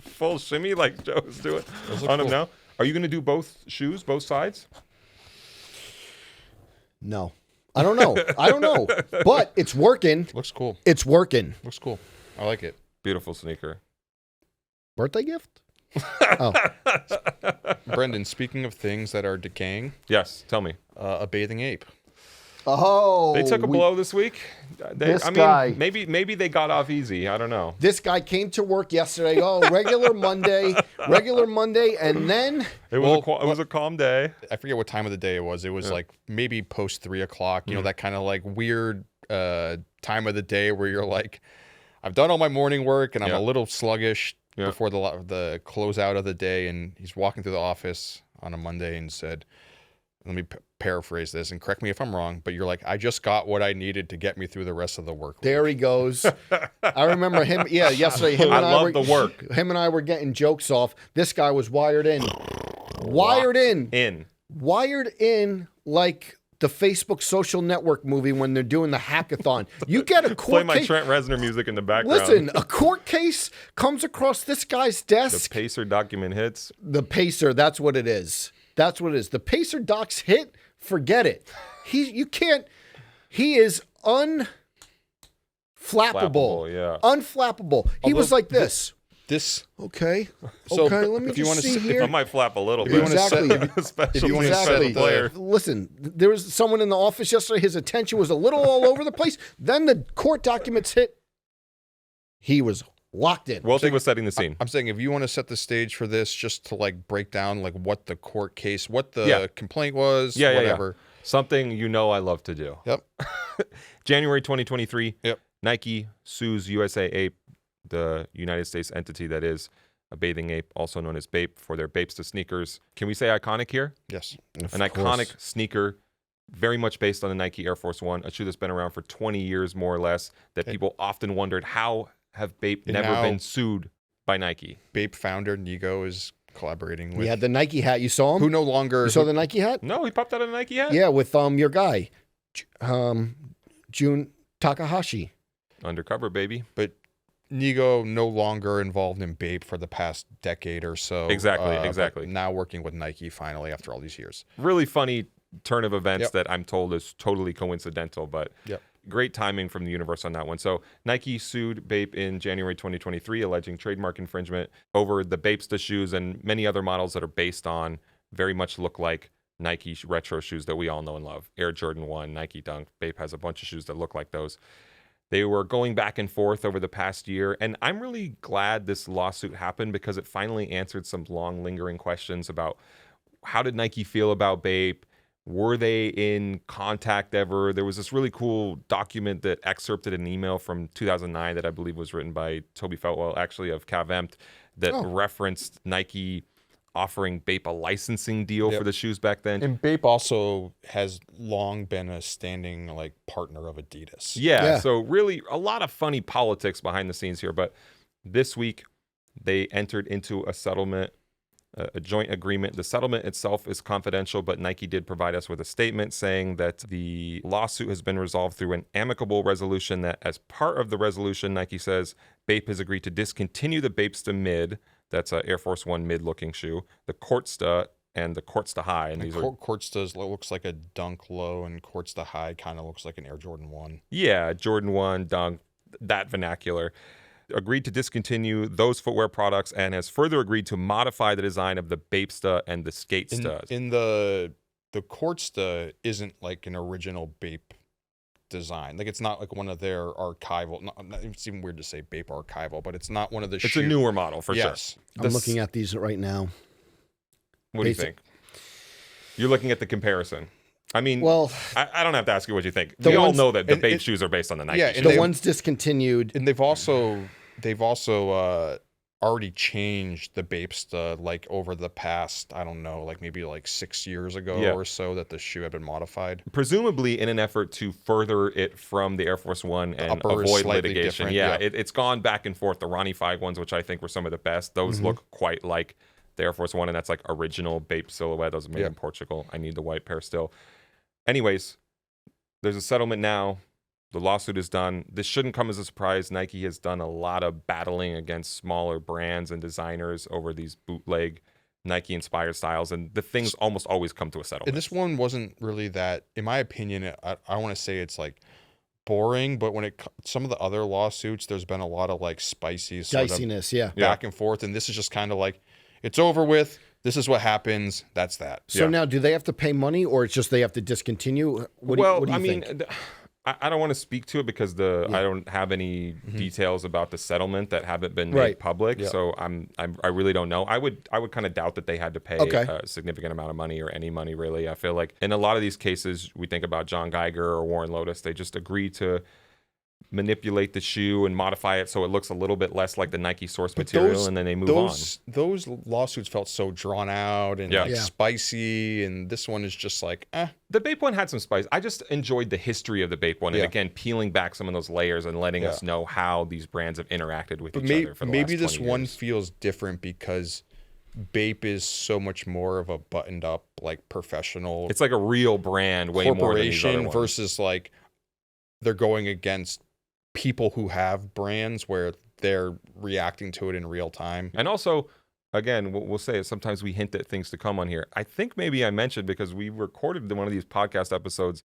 full shimmy like Joe's doing look on him cool. now. Are you gonna do both shoes, both sides? No. I don't know. I don't know. But it's working. Looks cool. It's working. Looks cool. I like it. Beautiful sneaker. Birthday gift? Oh. Brendan, speaking of things that are decaying, Yes, tell me. a bathing ape. Oh. They took a blow this week. This guy. Maybe they got off easy. I don't know. This guy came to work yesterday. Oh, regular Monday, and then It was a calm day. I forget what time of the day it was. It was like maybe post 3 o'clock. You know, that kind of like weird time of the day where you're like, I've done all my morning work and I'm a little sluggish before the closeout of the day. And he's walking through the office on a Monday and said, let me paraphrase this and correct me if I'm wrong, but you're like, I just got what I needed to get me through the rest of the work week. there he goes. I remember him. Yeah, yesterday. Him I and love the work. Him and I were getting jokes off. This guy was wired in. Wired in like the Facebook social network movie when they're doing the hackathon. You get a Play court my case. Trent Reznor music in the background. Listen, a court case comes across this guy's The desk. Pacer document hits. The Pacer, that's what it is. That's what it is. The Pacer docs hit, forget it. He is unflappable. Flappable, yeah. Unflappable. He was like this. This Okay. So, Okay, let me if you just wanna see sit- if here. I might flap a little you bit. wanna set- Exactly. Especially you wanna when set it's a player. Listen, there was someone in the office yesterday. His attention was a little all over the place. Then the court documents hit. He was locked in. Welty was setting the scene. I'm saying if you want to set the stage for this, just to like break down like what the court case, what the complaint was, Yeah. whatever. Something you know I love to do. Yep. January 2023. Yep. Nike sues USA Ape, the United States entity that is a bathing ape, also known as Bape, for their Bapesta sneakers. Can we say iconic here? Yes. An iconic sneaker, very much based on the Nike Air Force One, a shoe that's been around for 20 years, more or less, that people often wondered, how have Bape never been sued by Nike? Bape founder Nigo is collaborating with... He had the Nike hat. You saw him? Who no longer... You saw the Nike hat? No, he popped out a Nike hat? Yeah, with your guy, Jun Takahashi. Undercover, baby. But Nigo no longer involved in Bape for the past decade or so. Exactly. Now working with Nike finally after all these years. Really funny turn of events that I'm told is totally coincidental, but great timing from the universe on that one. So Nike sued Bape in January 2023, alleging trademark infringement over the Bapesta shoes and many other models that are based on very much look like Nike retro shoes that we all know and love. Air Jordan 1, Nike Dunk. Bape has a bunch of shoes that look like those. They were going back and forth over the past year, and I'm really glad this lawsuit happened because it finally answered some long, lingering questions about how did Nike feel about Bape? Were they in contact ever? There was this really cool document that excerpted an email from 2009 that I believe was written by Toby Feltwell, actually of Cavempt, that referenced Nike offering Bape a licensing deal for the shoes back then. And Bape also has long been a standing like partner of Adidas. Yeah, so really a lot of funny politics behind the scenes here. But this week they entered into a settlement, a joint agreement. The settlement itself is confidential, but Nike did provide us with a statement saying that the lawsuit has been resolved through an amicable resolution, that as part of the resolution, Nike says Bape has agreed to discontinue the Bapesta Mid, that's an Air Force One mid-looking shoe, the Courtsta and the Courtsta High. And these Courtsta looks like a Dunk Low, and Courtsta High kind of looks like an Air Jordan 1. Yeah, Jordan 1, Dunk, that vernacular. Agreed to discontinue those footwear products and has further agreed to modify the design of the Bapesta and the Skatesta. In the Courtsta isn't like an original Bape design. Like it's not like one of their archival. It's even weird to say Bape archival, but it's not one of the. It's a newer model for sure. I'm looking at these right now. What do you think? You're looking at the comparison. I mean, well, I don't have to ask you what you think. We all know that the Bape shoes are based on the Nike shoes. The ones discontinued. And they've also already changed the Bapesta like over the past, I don't know, like maybe like 6 years ago or so that the shoe had been modified. Presumably in an effort to further it from the Air Force One and avoid litigation. It's gone back and forth. The Ronnie Fieg ones, which I think were some of the best, those look quite like the Air Force One, and that's like original Bape silhouette. Those are made in Portugal. I need the white pair still. Anyways, there's a settlement now. The lawsuit is done. This shouldn't come as a surprise. Nike has done a lot of battling against smaller brands and designers over these bootleg Nike-inspired styles, and the things almost always come to a settlement. And this one wasn't really that, in my opinion, I want to say it's like boring, but when some of the other lawsuits, there's been a lot of like spicy sort Diciness, back and forth, and this is just kind of like, it's over with. This is what happens. That's that. So now, do they have to pay money, or it's just they have to discontinue? What do you think? I don't want to speak to it because I don't have any details about the settlement that haven't been made public. Yeah. So I really don't know. I would kind of doubt that they had to pay a significant amount of money or any money really. I feel like in a lot of these cases, we think about John Geiger or Warren Lotus, they just agree to manipulate the shoe and modify it so it looks a little bit less like the Nike source material, and then they move on. Those lawsuits felt so drawn out and like spicy, and this one is just like, The Bape one had some spice. I just enjoyed the history of the Bape one, and again, peeling back some of those layers and letting us know how these brands have interacted with each other for the last 20 years. Maybe this one feels different because Bape is so much more of a buttoned up, like professional. It's like a real brand, way more than these other ones. Versus like they're going against people who have brands where they're reacting to it in real time. And also, again, we'll say it, sometimes we hint at things to come on here. I think maybe I mentioned, because we recorded one of these podcast episodes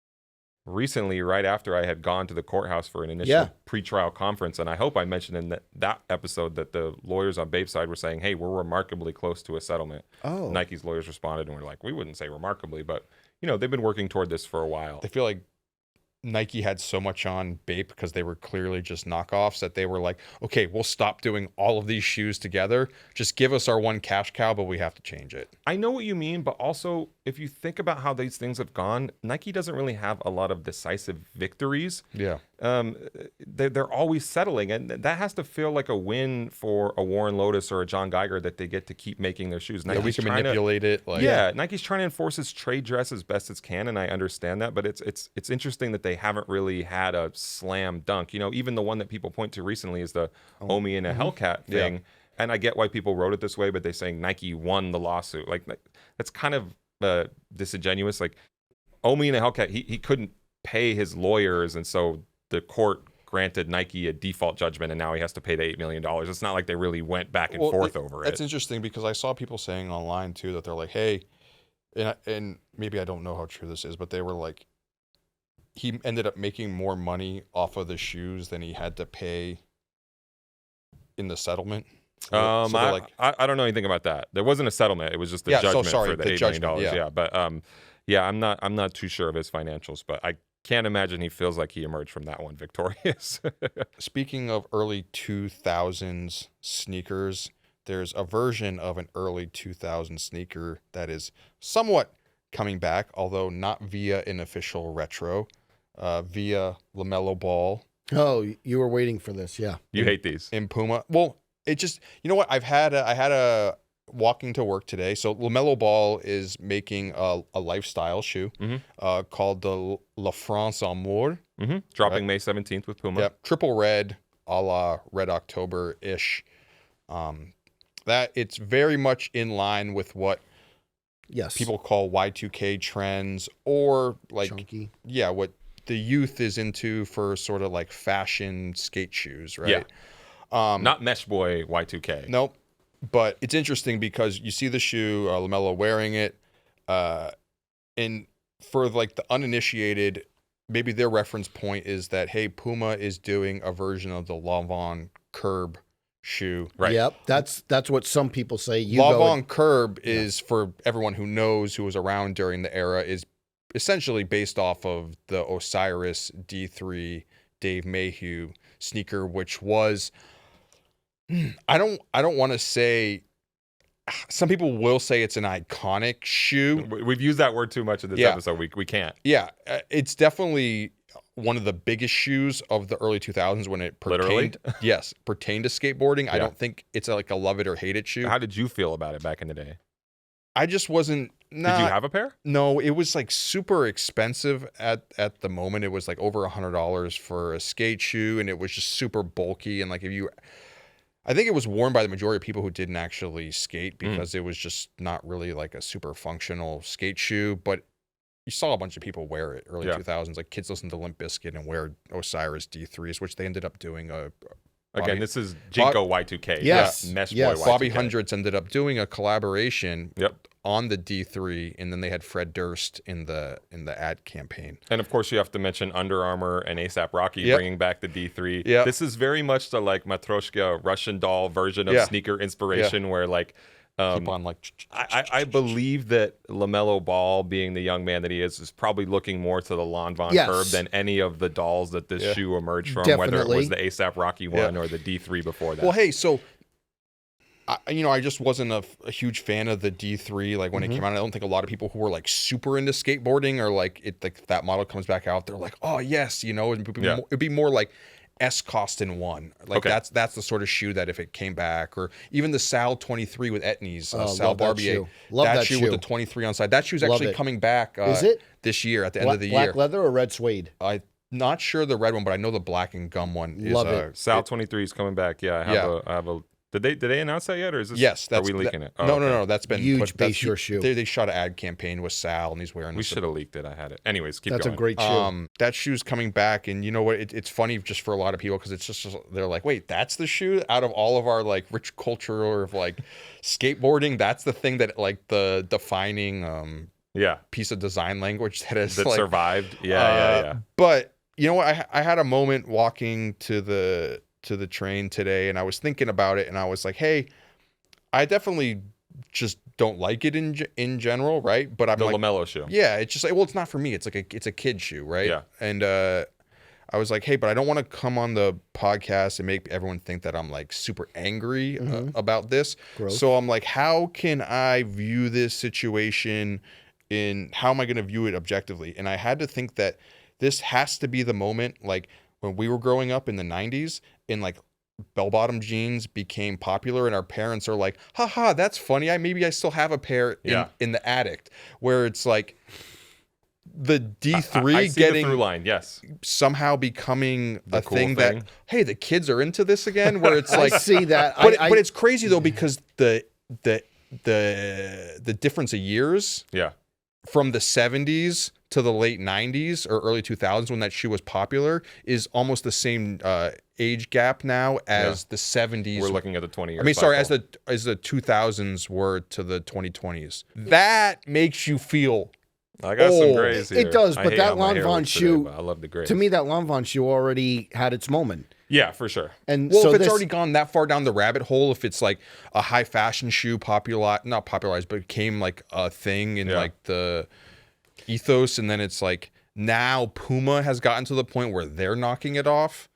recently, right after I had gone to the courthouse for an initial pre-trial conference. And I hope I mentioned in that episode that the lawyers on Bape's side were saying, hey, we're remarkably close to a settlement. Nike's lawyers responded and were like, we wouldn't say remarkably, but they've been working toward this for a while. I feel like Nike had so much on Bape because they were clearly just knockoffs that they were like, okay, we'll stop doing all of these shoes together. Just give us our one cash cow, but we have to change it. I know what you mean, but also if you think about how these things have gone, Nike doesn't really have a lot of decisive victories. Yeah. They're always settling, and that has to feel like a win for a Warren Lotus or a John Geiger that they get to keep making their shoes. Yeah, we can manipulate it. Like, Nike's trying to enforce its trade dress as best as can, and I understand that, but it's interesting that they haven't really had a slam dunk. You know, even the one that people point to recently is the Omi and a Hellcat thing. Yeah. And I get why people wrote it this way, but they're saying Nike won the lawsuit. Like that's kind of disingenuous. Like Omi and a Hellcat, he couldn't pay his lawyers, and so the court granted Nike a default judgment, and now he has to pay the $8 million. It's not like they really went back and forth over it. That's interesting because I saw people saying online too that they're like, hey, and maybe I don't know how true this is, but they were like, he ended up making more money off of the shoes than he had to pay in the settlement. I don't know anything about that. There wasn't a settlement. It was just the judgment for the $8 million. Yeah, but I'm not too sure of his financials, but I can't imagine he feels like he emerged from that one victorious. Speaking of early 2000s sneakers, there's a version of an early 2000s sneaker that is somewhat coming back, although not via an official retro, via LaMelo Ball. Oh, you were waiting for this, yeah. You hate these. In Puma. Well, it just, you know what? I had a walking to work today. So LaMelo Ball is making a lifestyle shoe called the La France Amour. Dropping May 17th with Puma. Yep. Triple red, a la Red October-ish. That it's very much in line with what people call Y2K trends, or like chunky. Yeah, what the youth is into for sort of like fashion skate shoes, right? Yeah. Not Mesh Boy Y2K. Nope. But it's interesting because you see the shoe, LaMelo wearing it, and for like the uninitiated, maybe their reference point is that, hey, Puma is doing a version of the Lanvin Curb shoe. Right. Yep. That's what some people say. Lanvin Curb is, for everyone who knows, who was around during the era, is essentially based off of the Osiris D3 Dave Mayhew sneaker, which was, I don't want to say, some people will say it's an iconic shoe. We've used that word too much in this episode. We can't. Yeah, it's definitely one of the biggest shoes of the early 2000s when it pertained. Pertained to skateboarding. Yeah. I don't think it's like a love it or hate it shoe. How did you feel about it back in the day? I just wasn't. Did you have a pair? No, it was like super expensive at the moment. It was like over $100 for a skate shoe, and it was just super bulky. And like I think it was worn by the majority of people who didn't actually skate because it was just not really like a super functional skate shoe. But you saw a bunch of people wear it early 2000s. Like kids listen to Limp Bizkit and wear Osiris D3s, which they ended up doing Again, this is Jinko Y2K. Yes. Mesh Boy Y2K. Bobby Hundreds ended up doing a collaboration on the D3, and then they had Fred Durst in the ad campaign. And of course, you have to mention Under Armour and A$AP Rocky bringing back the D3. Yep. This is very much the like Matryoshka Russian doll version of sneaker inspiration, where like keep on like. I believe that LaMelo Ball, being the young man that he is probably looking more to the Lanvin Curb than any of the dolls that this shoe emerged from, whether it was the A$AP Rocky one or the D3 before that. Well, hey, so I just wasn't a huge fan of the D3 like when it came out. I don't think a lot of people who were like super into skateboarding, or like if that model comes back out, they're like, oh yes, it'd be more like S-Cost in one. Like that's the sort of shoe that if it came back, or even the Sal 23 with Etnies, Sal Barbier. Love that shoe with the 23 on side. That shoe's actually coming back is it? This year at the end of the year. Black leather or red suede? I'm not sure the red one, but I know the black and gum one is. Love it. Sal 23 is coming back. Yeah, I have a Did they announce that yet, or is this? Yes, are we leaking it? Oh, no. That's been huge base short shoe. They shot an ad campaign with Sal, and he's wearing. We should have leaked it. I had it. Anyways, keep That's going. a great shoe. That shoe's coming back, and you know what? It's funny just for a lot of people because it's just they're like, wait, that's the shoe out of all of our like rich culture of like skateboarding. That's the thing that like the defining piece of design language that has like, survived. Yeah. But you know what? I had a moment walking to the train today, and I was thinking about it, and I was like, hey, I definitely just don't like it in general, right? But I'm the like, LaMelo shoe. yeah, it's just like, well, it's not for me. It's a kid shoe, right? Yeah. And I was like, hey, but I don't want to come on the podcast and make everyone think that I'm like super angry about this. Gross. So I'm like, how can I view this situation how am I going to view it objectively? And I had to think that this has to be the moment, like when we were growing up in the 90s and like bell-bottom jeans became popular and our parents are like, haha, that's funny. Maybe I still have a pair in the attic, where it's like, the D3 I see getting the through line, yes, somehow becoming the a cool thing that, hey, the kids are into this again. Where it's like, I see that, but it's crazy though, because the difference of years, from the 70s to the late 90s or early 2000s when that shoe was popular is almost the same age gap now as the 70s. We're looking at the 20 years. I mean, sorry, as the 2000s were to the 2020s. That makes you feel. I got some grays here. It does, but that Lanvin shoe, I love the grays. to me, that Lanvin shoe already had its moment. Yeah, for sure. And well, so if it's already gone that far down the rabbit hole, if it's like a high fashion shoe, not popularized, but became like a thing in like the ethos, and then it's like now Puma has gotten to the point where they're knocking it off.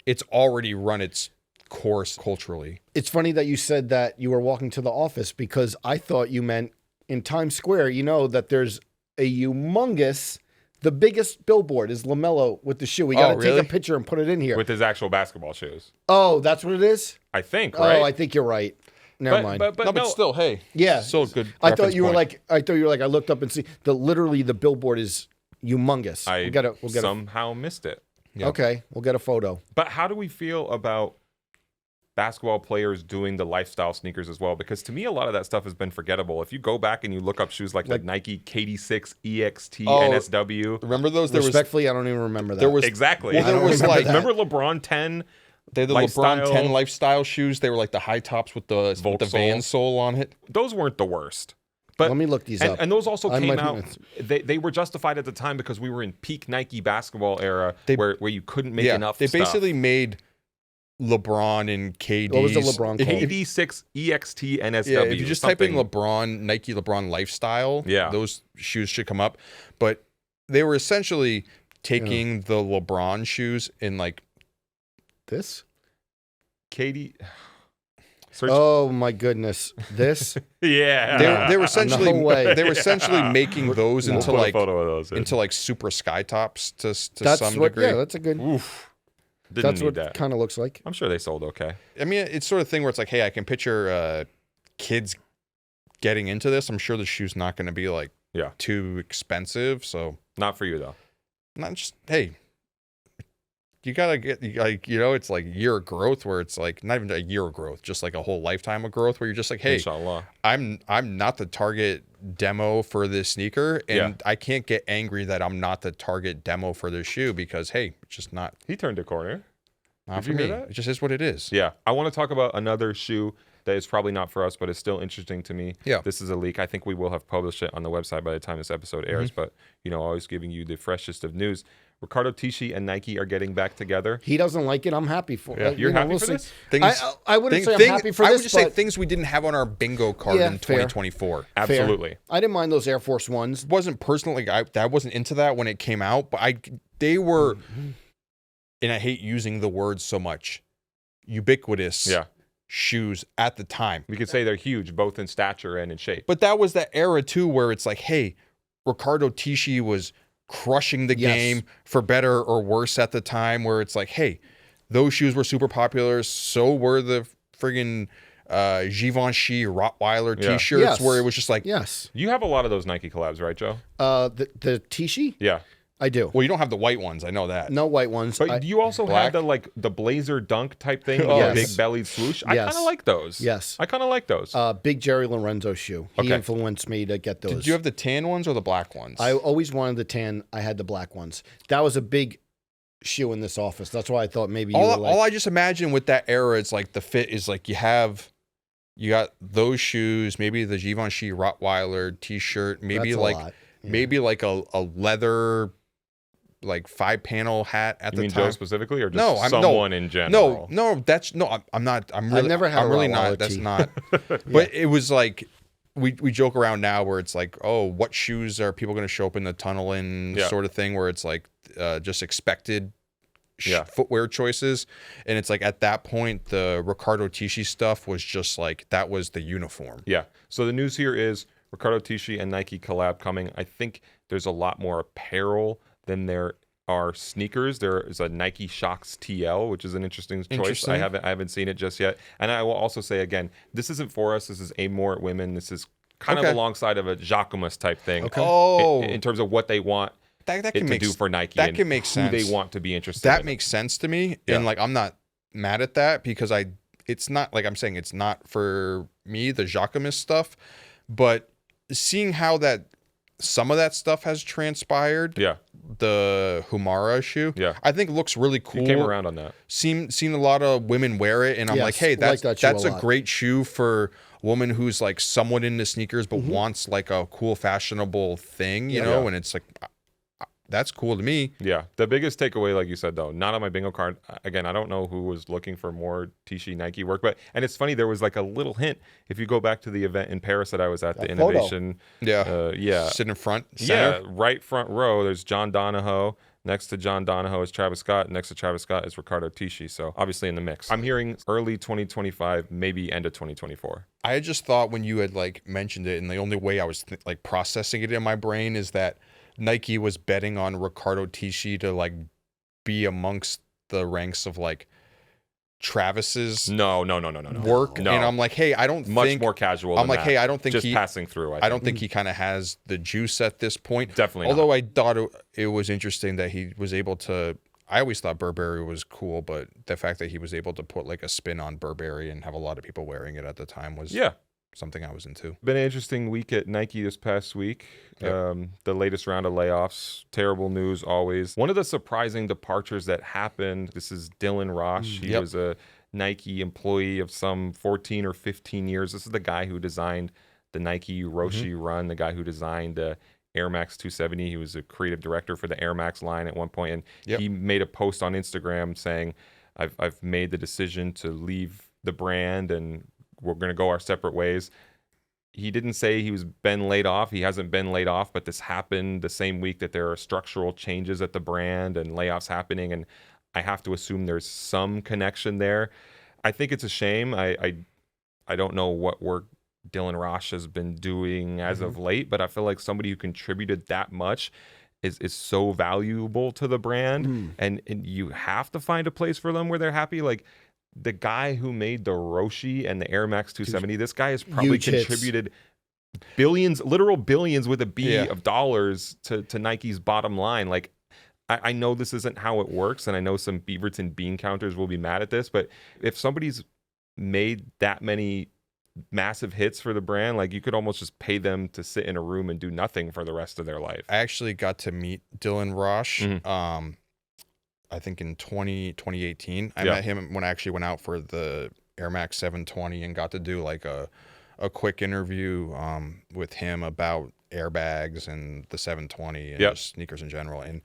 It's already run its course culturally. It's funny that you said that you were walking to the office, because I thought you meant in Times Square, that there's a humongous, the biggest billboard is LaMelo with the shoe. We got to take a picture and put it in here. With his actual basketball shoes. Oh, that's what it is? I think, right? Oh, I think you're right. Never mind. But still, hey. Yeah. Still a good I thought you were point. like, I looked up and see literally the billboard is humongous. We'll get somehow missed it. Yep. Okay, we'll get a photo. But how do we feel about basketball players doing the lifestyle sneakers as well? Because to me, a lot of that stuff has been forgettable. If you go back and you look up shoes like the Nike KD6 EXT NSW. Remember those? Respectfully, I don't even remember that. There was exactly. Well, there was like remember LeBron 10. They're the LeBron 10 lifestyle shoes. They were like the high tops with the Van sole on it. Those weren't the worst. But let me look these up. And those also came out. They were justified at the time because we were in peak Nike basketball era where you couldn't make enough. They basically made LeBron and KD. What was the LeBron called? KD6 EXT NSW. Yeah, if you just type in Nike LeBron lifestyle, those shoes should come up. But they were essentially taking the LeBron shoes in like this. KD. Oh my goodness! This. Yeah. They were essentially No way. they were essentially making those into like a photo of those into like super sky tops to that's some what, degree. Yeah, that's a good. Oof. That's what it kind of looks like. I'm sure they sold okay. I mean, it's sort of thing where it's like, hey, I can picture kids getting into this. I'm sure the shoe's not going to be like too expensive. So not for you though. Not just hey. You gotta get like it's like year of growth where it's like not even a year of growth, just like a whole lifetime of growth where you're just like, hey, Inshallah. I'm not the target demo for this sneaker, and I can't get angry that I'm not the target demo for this shoe because hey, it's just not. He turned a corner. Not for me. It just is what it is. Yeah, I want to talk about another shoe that is probably not for us, but it's still interesting to me. Yeah, this is a leak. I think we will have published it on the website by the time this episode airs. But always giving you the freshest of news. Riccardo Tisci and Nike are getting back together. He doesn't like it. I'm happy for it. You're happy for this? I wouldn't say I'm happy for this. I would just say things we didn't have on our bingo card in 2024. Absolutely. Fair. I didn't mind those Air Force Ones. Wasn't personally, I wasn't into that when it came out, but they were, and I hate using the word so much, ubiquitous shoes at the time. We could say they're huge, both in stature and in shape. But that was that era too, where it's like, hey, Riccardo Tisci was crushing the game for better or worse at the time, where it's like, hey, those shoes were super popular. So were the friggin' Givenchy Rottweiler t-shirts, where it was just like, you have a lot of those Nike collabs, right, Joe? The Tisci? Yeah. I do. Well, you don't have the white ones. I know that. No white ones. But you also have the blazer dunk type thing with the big bellied swoosh. I kind of like those. Yes. I kind of like those. Big Jerry Lorenzo shoe. He influenced me to get those. Did you have the tan ones or the black ones? I always wanted the tan. I had the black ones. That was a big shoe in this office. That's why I thought maybe you were like... All I just imagine with that era, it's like the fit is like you got those shoes, maybe the Givenchy Rottweiler t-shirt, maybe maybe like a leather... like 5-panel hat at the time. Joe specifically, or just someone in general? I'm not. I'm really I've never had I'm a really Rottweiler not. That's tee. not. But it was like we joke around now where it's like, oh, what shoes are people going to show up in the tunnel in sort of thing, where it's like just expected footwear choices. And it's like at that point, the Riccardo Tisci stuff was just like, that was the uniform. Yeah. So the news here is Riccardo Tisci and Nike collab coming. I think there's a lot more apparel than there are sneakers. There is a Nike Shox TL, which is an interesting choice. I haven't seen it just yet. And I will also say again, this isn't for us. This is aimed more at women. This is kind of alongside of a Jacquemus type thing. Okay. Oh, in terms of what they want that it to do for Nike. That can make sense. Who they want to be interested That in. makes sense to me. Yeah. And like, I'm not mad at that because it's not like I'm saying it's not for me, the Jacquemus stuff, but seeing how that some of that stuff has transpired. Yeah. The Humara shoe. Yeah. I think looks really cool. You came around on that. Seen a lot of women wear it, and I'm like, hey, that's a great shoe for a woman who's like somewhat into sneakers but wants like a cool, fashionable thing, you know, and it's like, that's cool to me. Yeah. The biggest takeaway, like you said, though, not on my bingo card. Again, I don't know who was looking for more Tisci Nike work, and it's funny, there was like a little hint. If you go back to the event in Paris that I was at, the innovation. Sitting in front. Center. Yeah. Right front row, there's John Donahoe. Next to John Donahoe is Travis Scott. Next to Travis Scott is Riccardo Tisci. So obviously in the mix. I'm hearing early 2025, maybe end of 2024. I had just thought when you had like mentioned it, and the only way I was like processing it in my brain is that Nike was betting on Riccardo Tisci to like be amongst the ranks of like Travis's no work. No. And I'm like, hey, I don't much think more casual. I'm like, hey, I don't think just passing through. I don't think he kind of has the juice at this point. Definitely. Although I thought it was interesting that he was able to. I always thought Burberry was cool, but the fact that he was able to put like a spin on Burberry and have a lot of people wearing it at the time was something I was into. Been an interesting week at Nike this past week. The latest round of layoffs. Terrible news always. One of the surprising departures that happened, this is Dylan Raasch. He was a Nike employee of some 14 or 15 years. This is the guy who designed the Nike Rossi run, the guy who designed the Air Max 270. He was a creative director for the Air Max line at one point, and he made a post on Instagram saying, I've made the decision to leave the brand and we're going to go our separate ways. He didn't say he was been laid off. He hasn't been laid off, but this happened the same week that there are structural changes at the brand and layoffs happening, and I have to assume there's some connection there. I think it's a shame. I don't know what work Dylan Raasch has been doing as of late, but I feel like somebody who contributed that much is so valuable to the brand, and you have to find a place for them where they're happy. Like the guy who made the Rossi and the Air Max 270, this guy has probably contributed billions, literal billions with a B of dollars to Nike's bottom line. Like, I know this isn't how it works, and I know some Beaverton bean counters will be mad at this, but if somebody's made that many massive hits for the brand, like you could almost just pay them to sit in a room and do nothing for the rest of their life. I actually got to meet Dylan Raasch, I think in 2018. I met him when I actually went out for the Air Max 720 and got to do like a quick interview with him about airbags and the 720 and just sneakers in general. And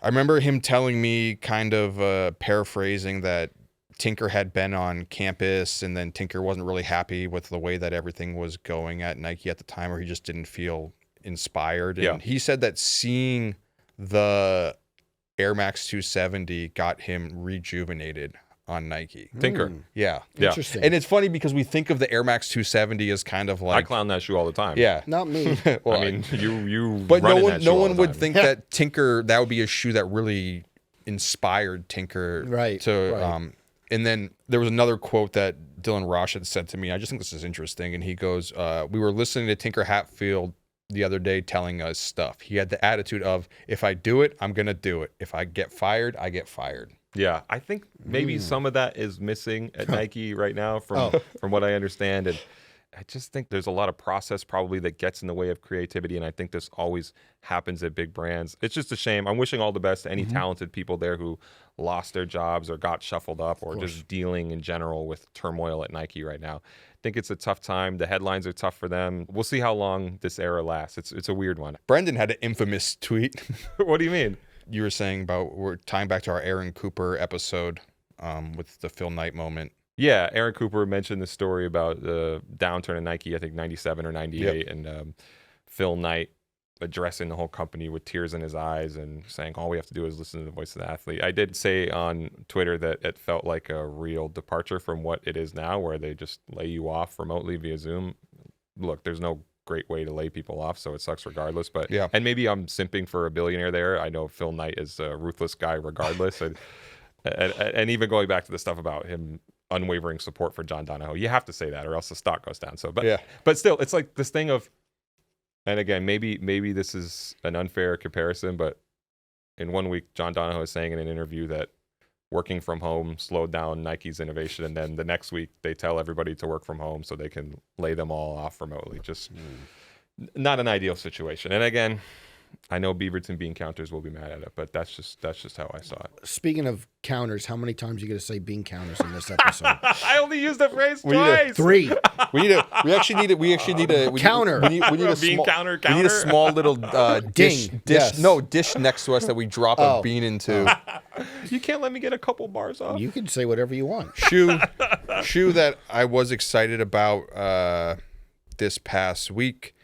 I remember him telling me, kind of paraphrasing, that Tinker had been on campus and then Tinker wasn't really happy with the way that everything was going at Nike at the time, or he just didn't feel inspired. And he said that seeing the Air Max 270 got him rejuvenated on Nike. Tinker. Yeah. Interesting. And it's funny because we think of the Air Max 270 as kind of like, I clown that shoe all the time. Yeah. Not me. Well, I mean, you but run in that shoe no all one the would time. think that Tinker, that would be a shoe that really inspired Tinker. And then there was another quote that Dylan Raasch had said to me. I just think this is interesting. And he goes, we were listening to Tinker Hatfield the other day telling us stuff. He had the attitude of, if I do it, I'm going to do it. If I get fired, I get fired. Yeah, I think maybe some of that is missing at Nike right now from what I understand. And I just think there's a lot of process probably that gets in the way of creativity. And I think this always happens at big brands. It's just a shame. I'm wishing all the best to any talented people there who lost their jobs or got shuffled up or just dealing in general with turmoil at Nike right now. I think it's a tough time. The headlines are tough for them. We'll see how long this era lasts. It's a weird one. Brendan had an infamous tweet. What do you mean? You were saying about, we're tying back to our Aaron Cooper episode with the Phil Knight moment. Yeah, Aaron Cooper mentioned the story about the downturn in Nike, I think 97 or 98, and Phil Knight addressing the whole company with tears in his eyes and saying, all we have to do is listen to the voice of the athlete. I did say on Twitter that it felt like a real departure from what it is now, where they just lay you off remotely via Zoom. Look, there's no great way to lay people off, so it sucks regardless. But yeah. And maybe I'm simping for a billionaire there. I know Phil Knight is a ruthless guy regardless. and even going back to the stuff about him unwavering support for John Donahoe, you have to say that or else the stock goes down. So but still, it's like this thing of, and again, maybe this is an unfair comparison, but in 1 week John Donahoe is saying in an interview that working from home slowed down Nike's innovation, and then the next week they tell everybody to work from home so they can lay them all off remotely. Just not an ideal situation. And again, I know Beaverton bean counters will be mad at it, but that's just how I saw it. Speaking of counters, how many times are you going to say bean counters in this episode? I only used the phrase twice. 3. We actually need a counter. We need a bean small counter. We need a small little dish. Yes. No, dish next to us that we drop a bean into. You can't let me get a couple bars off. You can say whatever you want. Shoe that I was excited about this past week.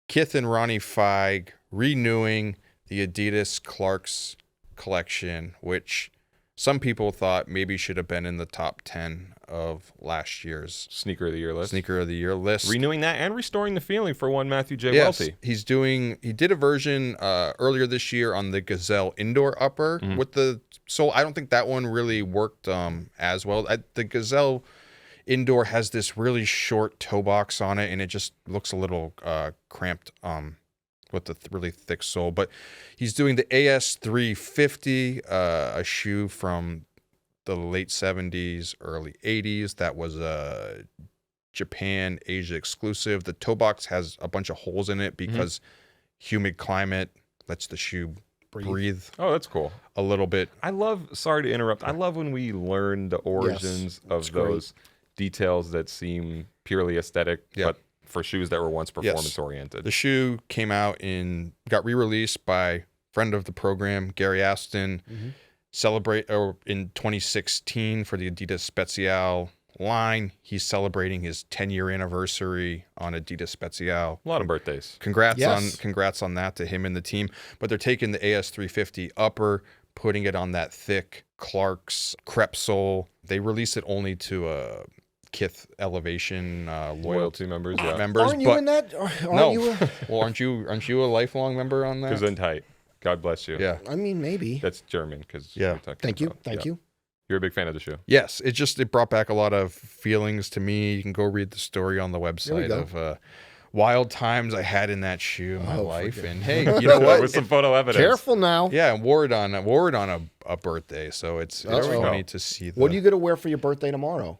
Kith and Ronnie Fieg renewing the Adidas Clarks collection, which some people thought maybe should have been in the top 10 of last year's Sneaker of the Year list. list. Renewing that and restoring the feeling for one Matthew J. Yes, Welty. he did a version earlier this year on the Gazelle indoor upper with the sole. I don't think that one really worked as well. The Gazelle indoor has this really short toe box on it, and it just looks a little cramped with the really thick sole. But he's doing the AS350, a shoe from the late 70s, early 80s. That was a Japan, Asia exclusive. The toe box has a bunch of holes in it because humid climate lets the shoe breathe. Oh, that's cool. A little bit. Sorry to interrupt. I love when we learn the origins of those details that seem purely aesthetic, but for shoes that were once performance oriented. The shoe got re-released by friend of the program, Gary Aston, in 2016 for the Adidas Special line. He's celebrating his 10-year anniversary on Adidas Special. A lot of birthdays. Congrats on that to him and the team. But they're taking the AS350 upper, putting it on that thick Clarks crepe sole. They released it only to Kith Elevation loyalty members. Aren't you in that? Well, aren't you a lifelong member on that? Gesundheit. God bless you. Yeah. I mean, maybe. That's German because Thank you. You're a big fan of the shoe. Yes, it brought back a lot of feelings to me. You can go read the story on the website of wild times I had in that shoe in my life. And hey, you know what? With some photo evidence. Careful now. Yeah, and wore it on a birthday, so it's funny to see. What are you gonna wear for your birthday tomorrow?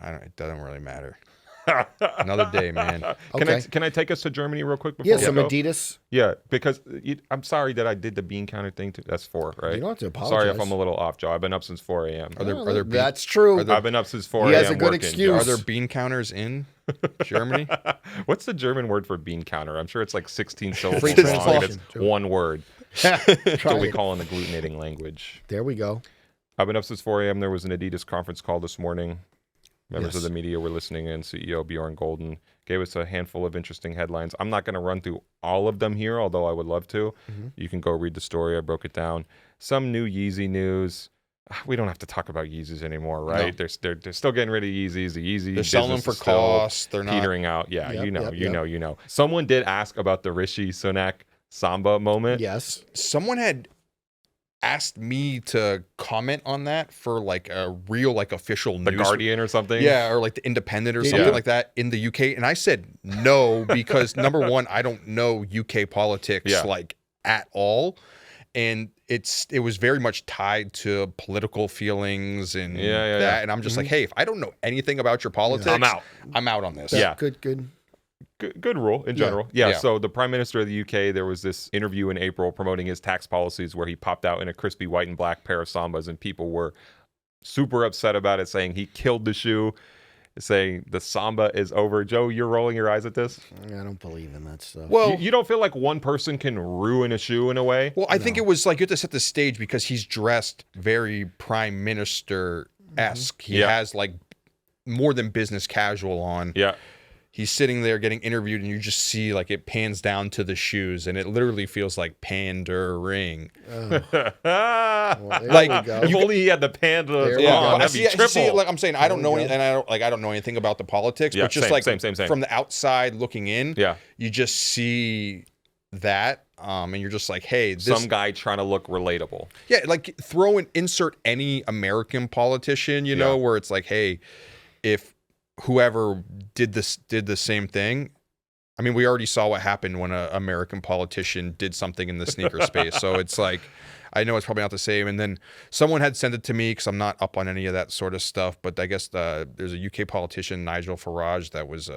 It doesn't really matter. Another day, man. Can I take us to Germany real quick? Before some Adidas. Yeah, because I'm sorry that I did the bean counter thing too. That's 4, right? You don't have to apologize. Sorry if I'm a little off, Joe. I've been up since 4 a.m. That's true. I've been up since 4 a.m. He has a good working, excuse. Joe. Are there bean counters in Germany? What's the German word for bean counter? I'm sure it's like 16 syllables Free long. And it's one word. That's what we call in the agglutinating language. There we go. I've been up since 4 a.m. There was an Adidas conference call this morning. Members of the media were listening in. CEO Bjorn Golden gave us a handful of interesting headlines. I'm not going to run through all of them here, although I would love to. You can go read the story. I broke it down. Some new Yeezy news. We don't have to talk about Yeezys anymore, right? No. They're still getting rid of Yeezys. The Yeezy they're selling them for cost. They're not petering out. Yeah, you know. Someone did ask about the Rishi Sunak Samba moment. Yes. Someone had asked me to comment on that for like a real official The news. Guardian or something. Yeah, or like the Independent or something like that in the UK. And I said no, because number one, I don't know UK politics at all. And it was very much tied to political feelings and that. And I'm just like, hey, if I don't know anything about your politics, I'm out on this. Yeah. Good rule in general. Yeah. So the Prime Minister of the UK, there was this interview in April promoting his tax policies where he popped out in a crispy white and black pair of Sambas, and people were super upset about it, saying he killed the shoe, saying the Samba is over. Joe, you're rolling your eyes at this? I don't believe in that stuff. Well, you don't feel like one person can ruin a shoe in a way? Well, I think it was like you have to set the stage because he's dressed very Prime Minister esque. He has like more than business casual on. Yeah. He's sitting there getting interviewed, and you just see like it pans down to the shoes, and it literally feels like pandering. Well, Like, if only he had the panda There we on, go. that'd be triple. See, like I'm saying, I don't There know, we go. and I don't know anything about the politics, Yeah, but just same. from the outside looking in, Yeah. you just see that, and you're just like, hey, this Some guy trying to look relatable. yeah, like insert any American politician, you know, where it's like, hey, if whoever did the same thing. I mean, we already saw what happened when an American politician did something in the sneaker space. So it's like, I know it's probably not the same. And then someone had sent it to me because I'm not up on any of that sort of stuff. But I guess there's a UK politician, Nigel Farage, that was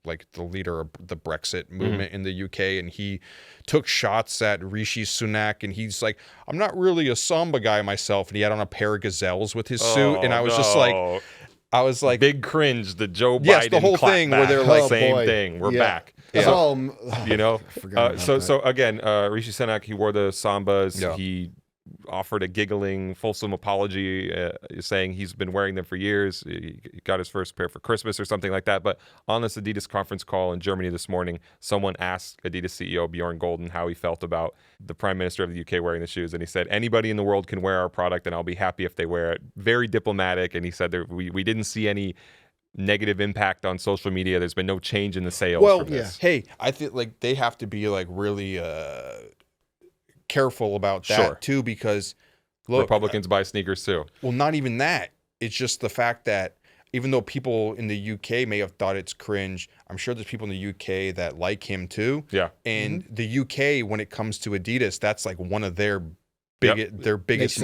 like the leader of the Brexit movement in the UK, and he took shots at Rishi Sunak, and he's like, I'm not really a Samba guy myself, and he had on a pair of gazelles with his suit, and I was just like. I was like, big cringe. The Joe Biden, yes, the whole thing where they're like, same thing. We're back. Yeah. So, Oh, you know, forgot about so again, Rishi Sunak, he wore the Sambas. Yeah. He offered a giggling, fulsome apology, saying he's been wearing them for years. He got his first pair for Christmas or something like that. But on this Adidas conference call in Germany this morning, someone asked Adidas CEO Bjorn Gulden how he felt about the Prime Minister of the UK wearing the shoes. And he said, anybody in the world can wear our product, and I'll be happy if they wear it. Very diplomatic. And he said that we didn't see any negative impact on social media. There's been no change in the sales from this. Hey, I think like they have to be like really careful about that too, because look, Republicans buy sneakers too. Well, not even that. It's just the fact that even though people in the UK may have thought it's cringe, I'm sure there's people in the UK that like him too. Yeah. And the UK, when it comes to Adidas, that's like one of their biggest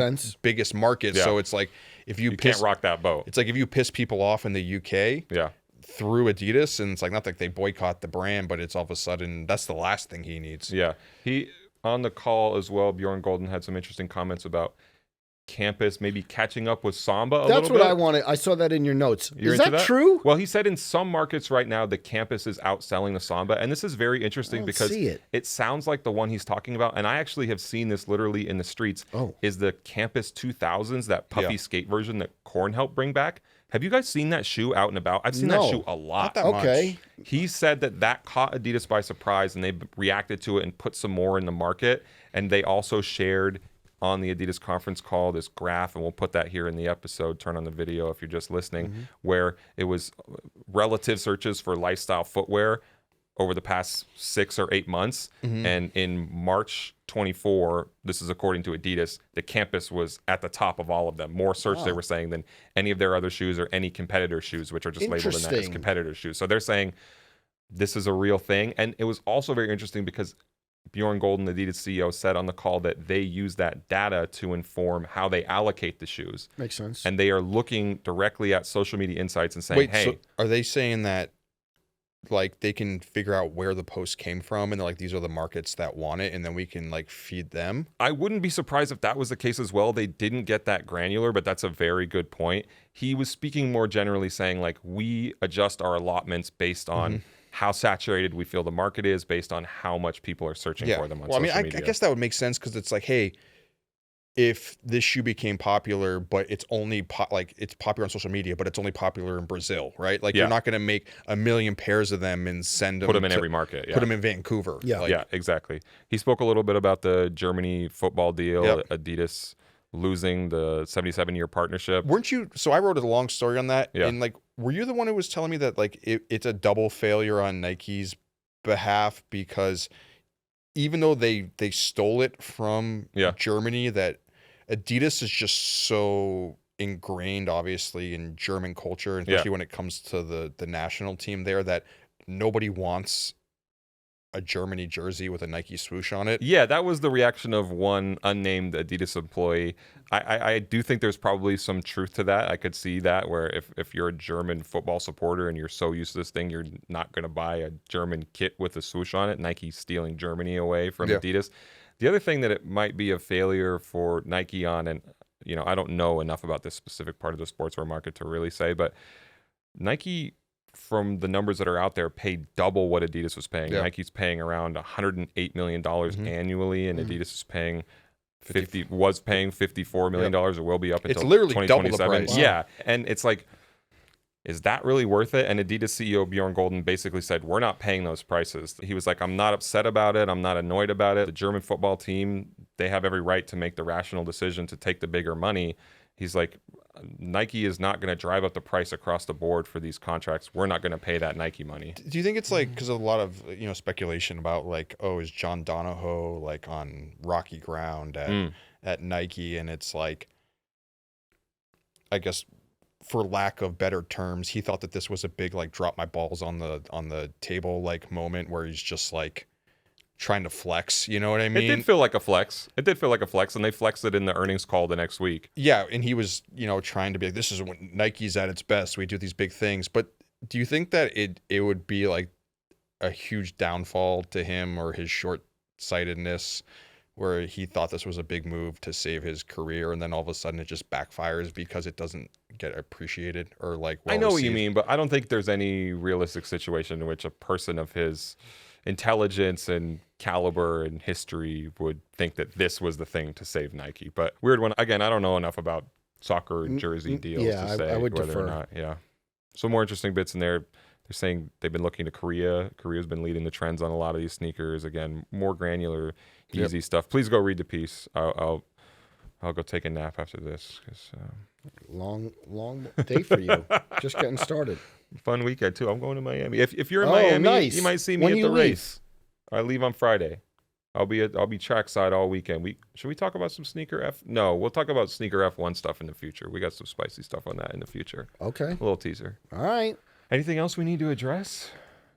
markets. Yeah. So it's like if you can't rock that boat. It's like if you piss people off in the UK, through Adidas, and it's like not like they boycott the brand, but it's all of a sudden that's the last thing he needs. Yeah. He on the call as well, Bjorn Gulden had some interesting comments about campus maybe catching up with Samba a little bit. That's what I wanted. I saw that in your notes. You're Is into that true? Well, he said in some markets right now, the campus is outselling the Samba. And this is very interesting because it sounds like the one he's talking about. And I actually have seen this literally in the streets. Is the Campus 2000s, that puffy skate version that Korn helped bring back. Have you guys seen that shoe out and about? I've seen that shoe a lot. Not that much. He said that caught Adidas by surprise, and they reacted to it and put some more in the market. And they also shared on the Adidas conference call this graph, and we'll put that here in the episode. Turn on the video if you're just listening, where it was relative searches for lifestyle footwear over the past 6 or 8 months. And in March 24, this is according to Adidas, the Campus was at the top of all of them. More search, they were saying, than any of their other shoes or any competitor shoes, which are just labeled in that as competitor shoes. So they're saying this is a real thing. And it was also very interesting because Bjorn Gulden, the Adidas CEO, said on the call that they use that data to inform how they allocate the shoes. Makes sense. And they are looking directly at social media insights and saying, hey. So are they saying that like they can figure out where the post came from, and they're like, these are the markets that want it, and then we can like feed them? I wouldn't be surprised if that was the case as well. They didn't get that granular, but that's a very good point. He was speaking more generally, saying like, we adjust our allotments based on how saturated we feel the market is, based on how much people are searching for them on social media. I guess that would make sense, because it's like, hey, if this shoe became popular, but it's only it's popular on social media, but it's only popular in Brazil, right? Like you're not going to make 1 million pairs of them and send them. Put them in every market. Put them in Vancouver. Yeah, exactly. He spoke a little bit about the Germany football deal, Adidas losing the 77-year partnership. Weren't you? So I wrote a long story on that. Yeah. And like, were you the one who was telling me that like it's a double failure on Nike's behalf, because even though they stole it from Germany, that Adidas is just so ingrained, obviously, in German culture, especially when it comes to the national team there, that nobody wants a Germany jersey with a Nike swoosh on it. Yeah, that was the reaction of one unnamed Adidas employee. I do think there's probably some truth to that. I could see that, where if you're a German football supporter and you're so used to this thing, you're not going to buy a German kit with a swoosh on it. Nike stealing Germany away from Adidas. The other thing that it might be a failure for Nike on, and I don't know enough about this specific part of the sportswear market to really say, but Nike, from the numbers that are out there, paid double what Adidas was paying. Nike's paying around $108 million annually, and Adidas is paying was paying $54 million. It will be up until It's literally double the 2027. price. Yeah. And it's like, is that really worth it? And Adidas CEO Bjorn Gulden basically said, we're not paying those prices. He was like, I'm not upset about it. I'm not annoyed about it. The German football team, they have every right to make the rational decision to take the bigger money. He's like, Nike is not going to drive up the price across the board for these contracts. We're not going to pay that Nike money. Do you think it's like, because of a lot of speculation about like, oh, is John Donahoe like on rocky ground at Nike? And it's like, I guess, for lack of better terms, he thought that this was a big like drop my balls on the table like moment where he's just like trying to flex. You know what I mean? It did feel like a flex. And they flexed it in the earnings call the next week. Yeah, and he was trying to be like, this is when Nike's at its best. We do these big things. But do you think that it would be like a huge downfall to him or his short-sightedness, where he thought this was a big move to save his career, and then all of a sudden it just backfires because it doesn't get appreciated or like well I know what you received? mean, but I don't think there's any realistic situation in which a person of his intelligence and caliber and history would think that this was the thing to save Nike. But weird one. Again, I don't know enough about soccer jersey deals to say I would whether defer. or not. Yeah. Some more interesting bits in there. They're saying they've been looking to Korea. Korea's been leading the trends on a lot of these sneakers. Again, more granular, easy stuff. Please go read the piece. I'll go take a nap after this. 'Cause, Long day for you. Just getting started. fun weekend too. I'm going to Miami. If you're in Oh, Miami, nice. you might see me When at you the leave? race. I leave on Friday. I'll be trackside all weekend. Should we talk about some sneaker F? No, we'll talk about sneaker F1 stuff in the future. We got some spicy stuff on that in the future. Okay. A little teaser. All right. Anything else we need to address?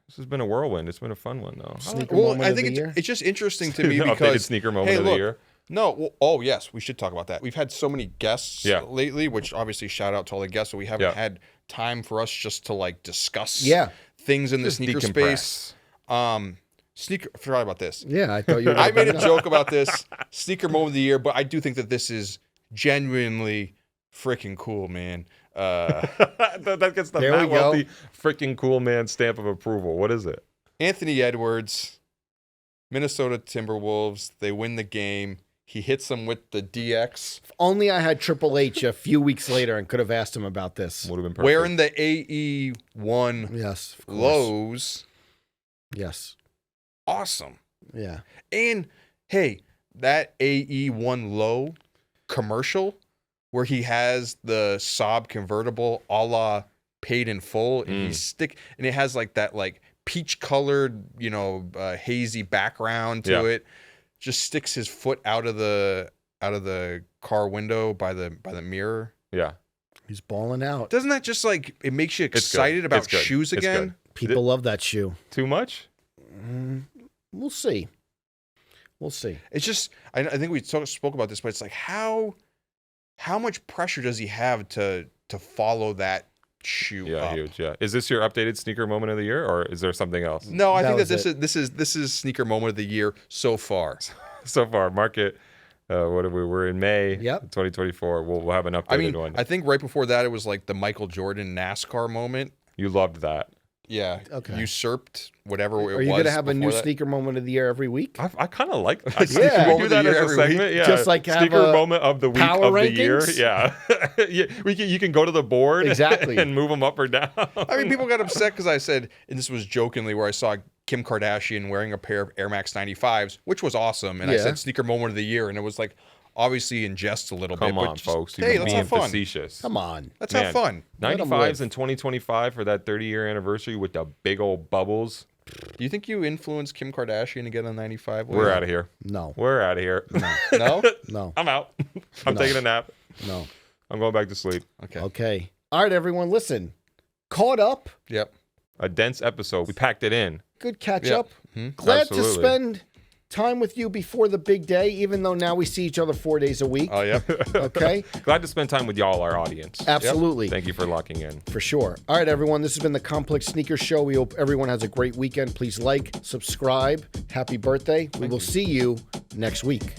This has been a whirlwind. It's been a fun one though. Sneaker Well, moment I of think the year? it's just interesting to me Updated because sneaker moment hey, of the look, year. No, well, oh yes, we should talk about that. We've had so many guests Yeah. lately, which obviously shout out to all the guests, but we haven't had time for us just to like discuss things in the sneaker space. Forgot about this. Yeah, I thought you were I made a joke about this sneaker moment of the year, but I do think that this is genuinely freaking cool, man. That gets the There Matt we go. Welty freaking cool man stamp of approval. What is it? Anthony Edwards, Minnesota Timberwolves, they win the game. He hits them with the DX. If only I had Triple H a few weeks later and could have asked him about this. Would have been perfect. Wearing the AE1 Yes. Of course. lows. Yes. Awesome. Yeah. And hey, that AE1 low commercial where he has the Saab convertible a la Paid in Full, and and it has like that like peach colored, hazy background to it. Just sticks his foot out of the car window by the mirror. Yeah. He's balling out. Doesn't that just like it makes you excited about It's good. shoes It's again? good. People love that shoe. Too much? We'll see. We'll see. It's just I think we spoke about this, but it's like how much pressure does he have to follow that shoe Yeah, up? huge. Yeah. Is this your updated sneaker moment of the year, or is there something else? No, I That think that was this is sneaker moment of the year so far. So far, market. We're in May. Yep. 2024. We'll have an updated I mean, one. I think right before that it was like the Michael Jordan NASCAR moment. You loved that. Yeah, Okay. usurped whatever it was. Are you going to have a new before that. sneaker moment of the year every week? I kind of like. Yeah. Can we do that as a Every week. segment? Yeah, Just like have sneaker a moment of the week power of the year. rankings? Yeah, you can go to the board Exactly. and move them up or down. I mean, people got upset because I said, and this was jokingly, where I saw Kim Kardashian wearing a pair of Air Max 95s, which was awesome, and I Yeah. said sneaker moment of the year, and it was like obviously in jest a little bit. Come but on, just, folks. Hey, You're let's being have fun. facetious. Come on. Let's Man. have fun. Let 'em 95s live. in 2025 for that 30-year anniversary with the big old bubbles. Do you think you influenced Kim Kardashian to get a 95? We're out of here. No. We're out of here. No? No. I'm out. I'm No. taking a nap. No. I'm going back to sleep. Okay. Okay. All right, everyone. Listen. Caught up. Yep. A dense episode. We packed it in. Good catch Yep. up. Glad Absolutely. to spend time with you before the big day, even though now we see each other 4 days a week. Oh, yeah. Okay. Glad to spend time with y'all, our audience. Absolutely. Thank you for locking in. For sure. All right, everyone. This has been the Complex Sneaker Show. We hope everyone has a great weekend. Please like, subscribe. Happy birthday. We will see you next week.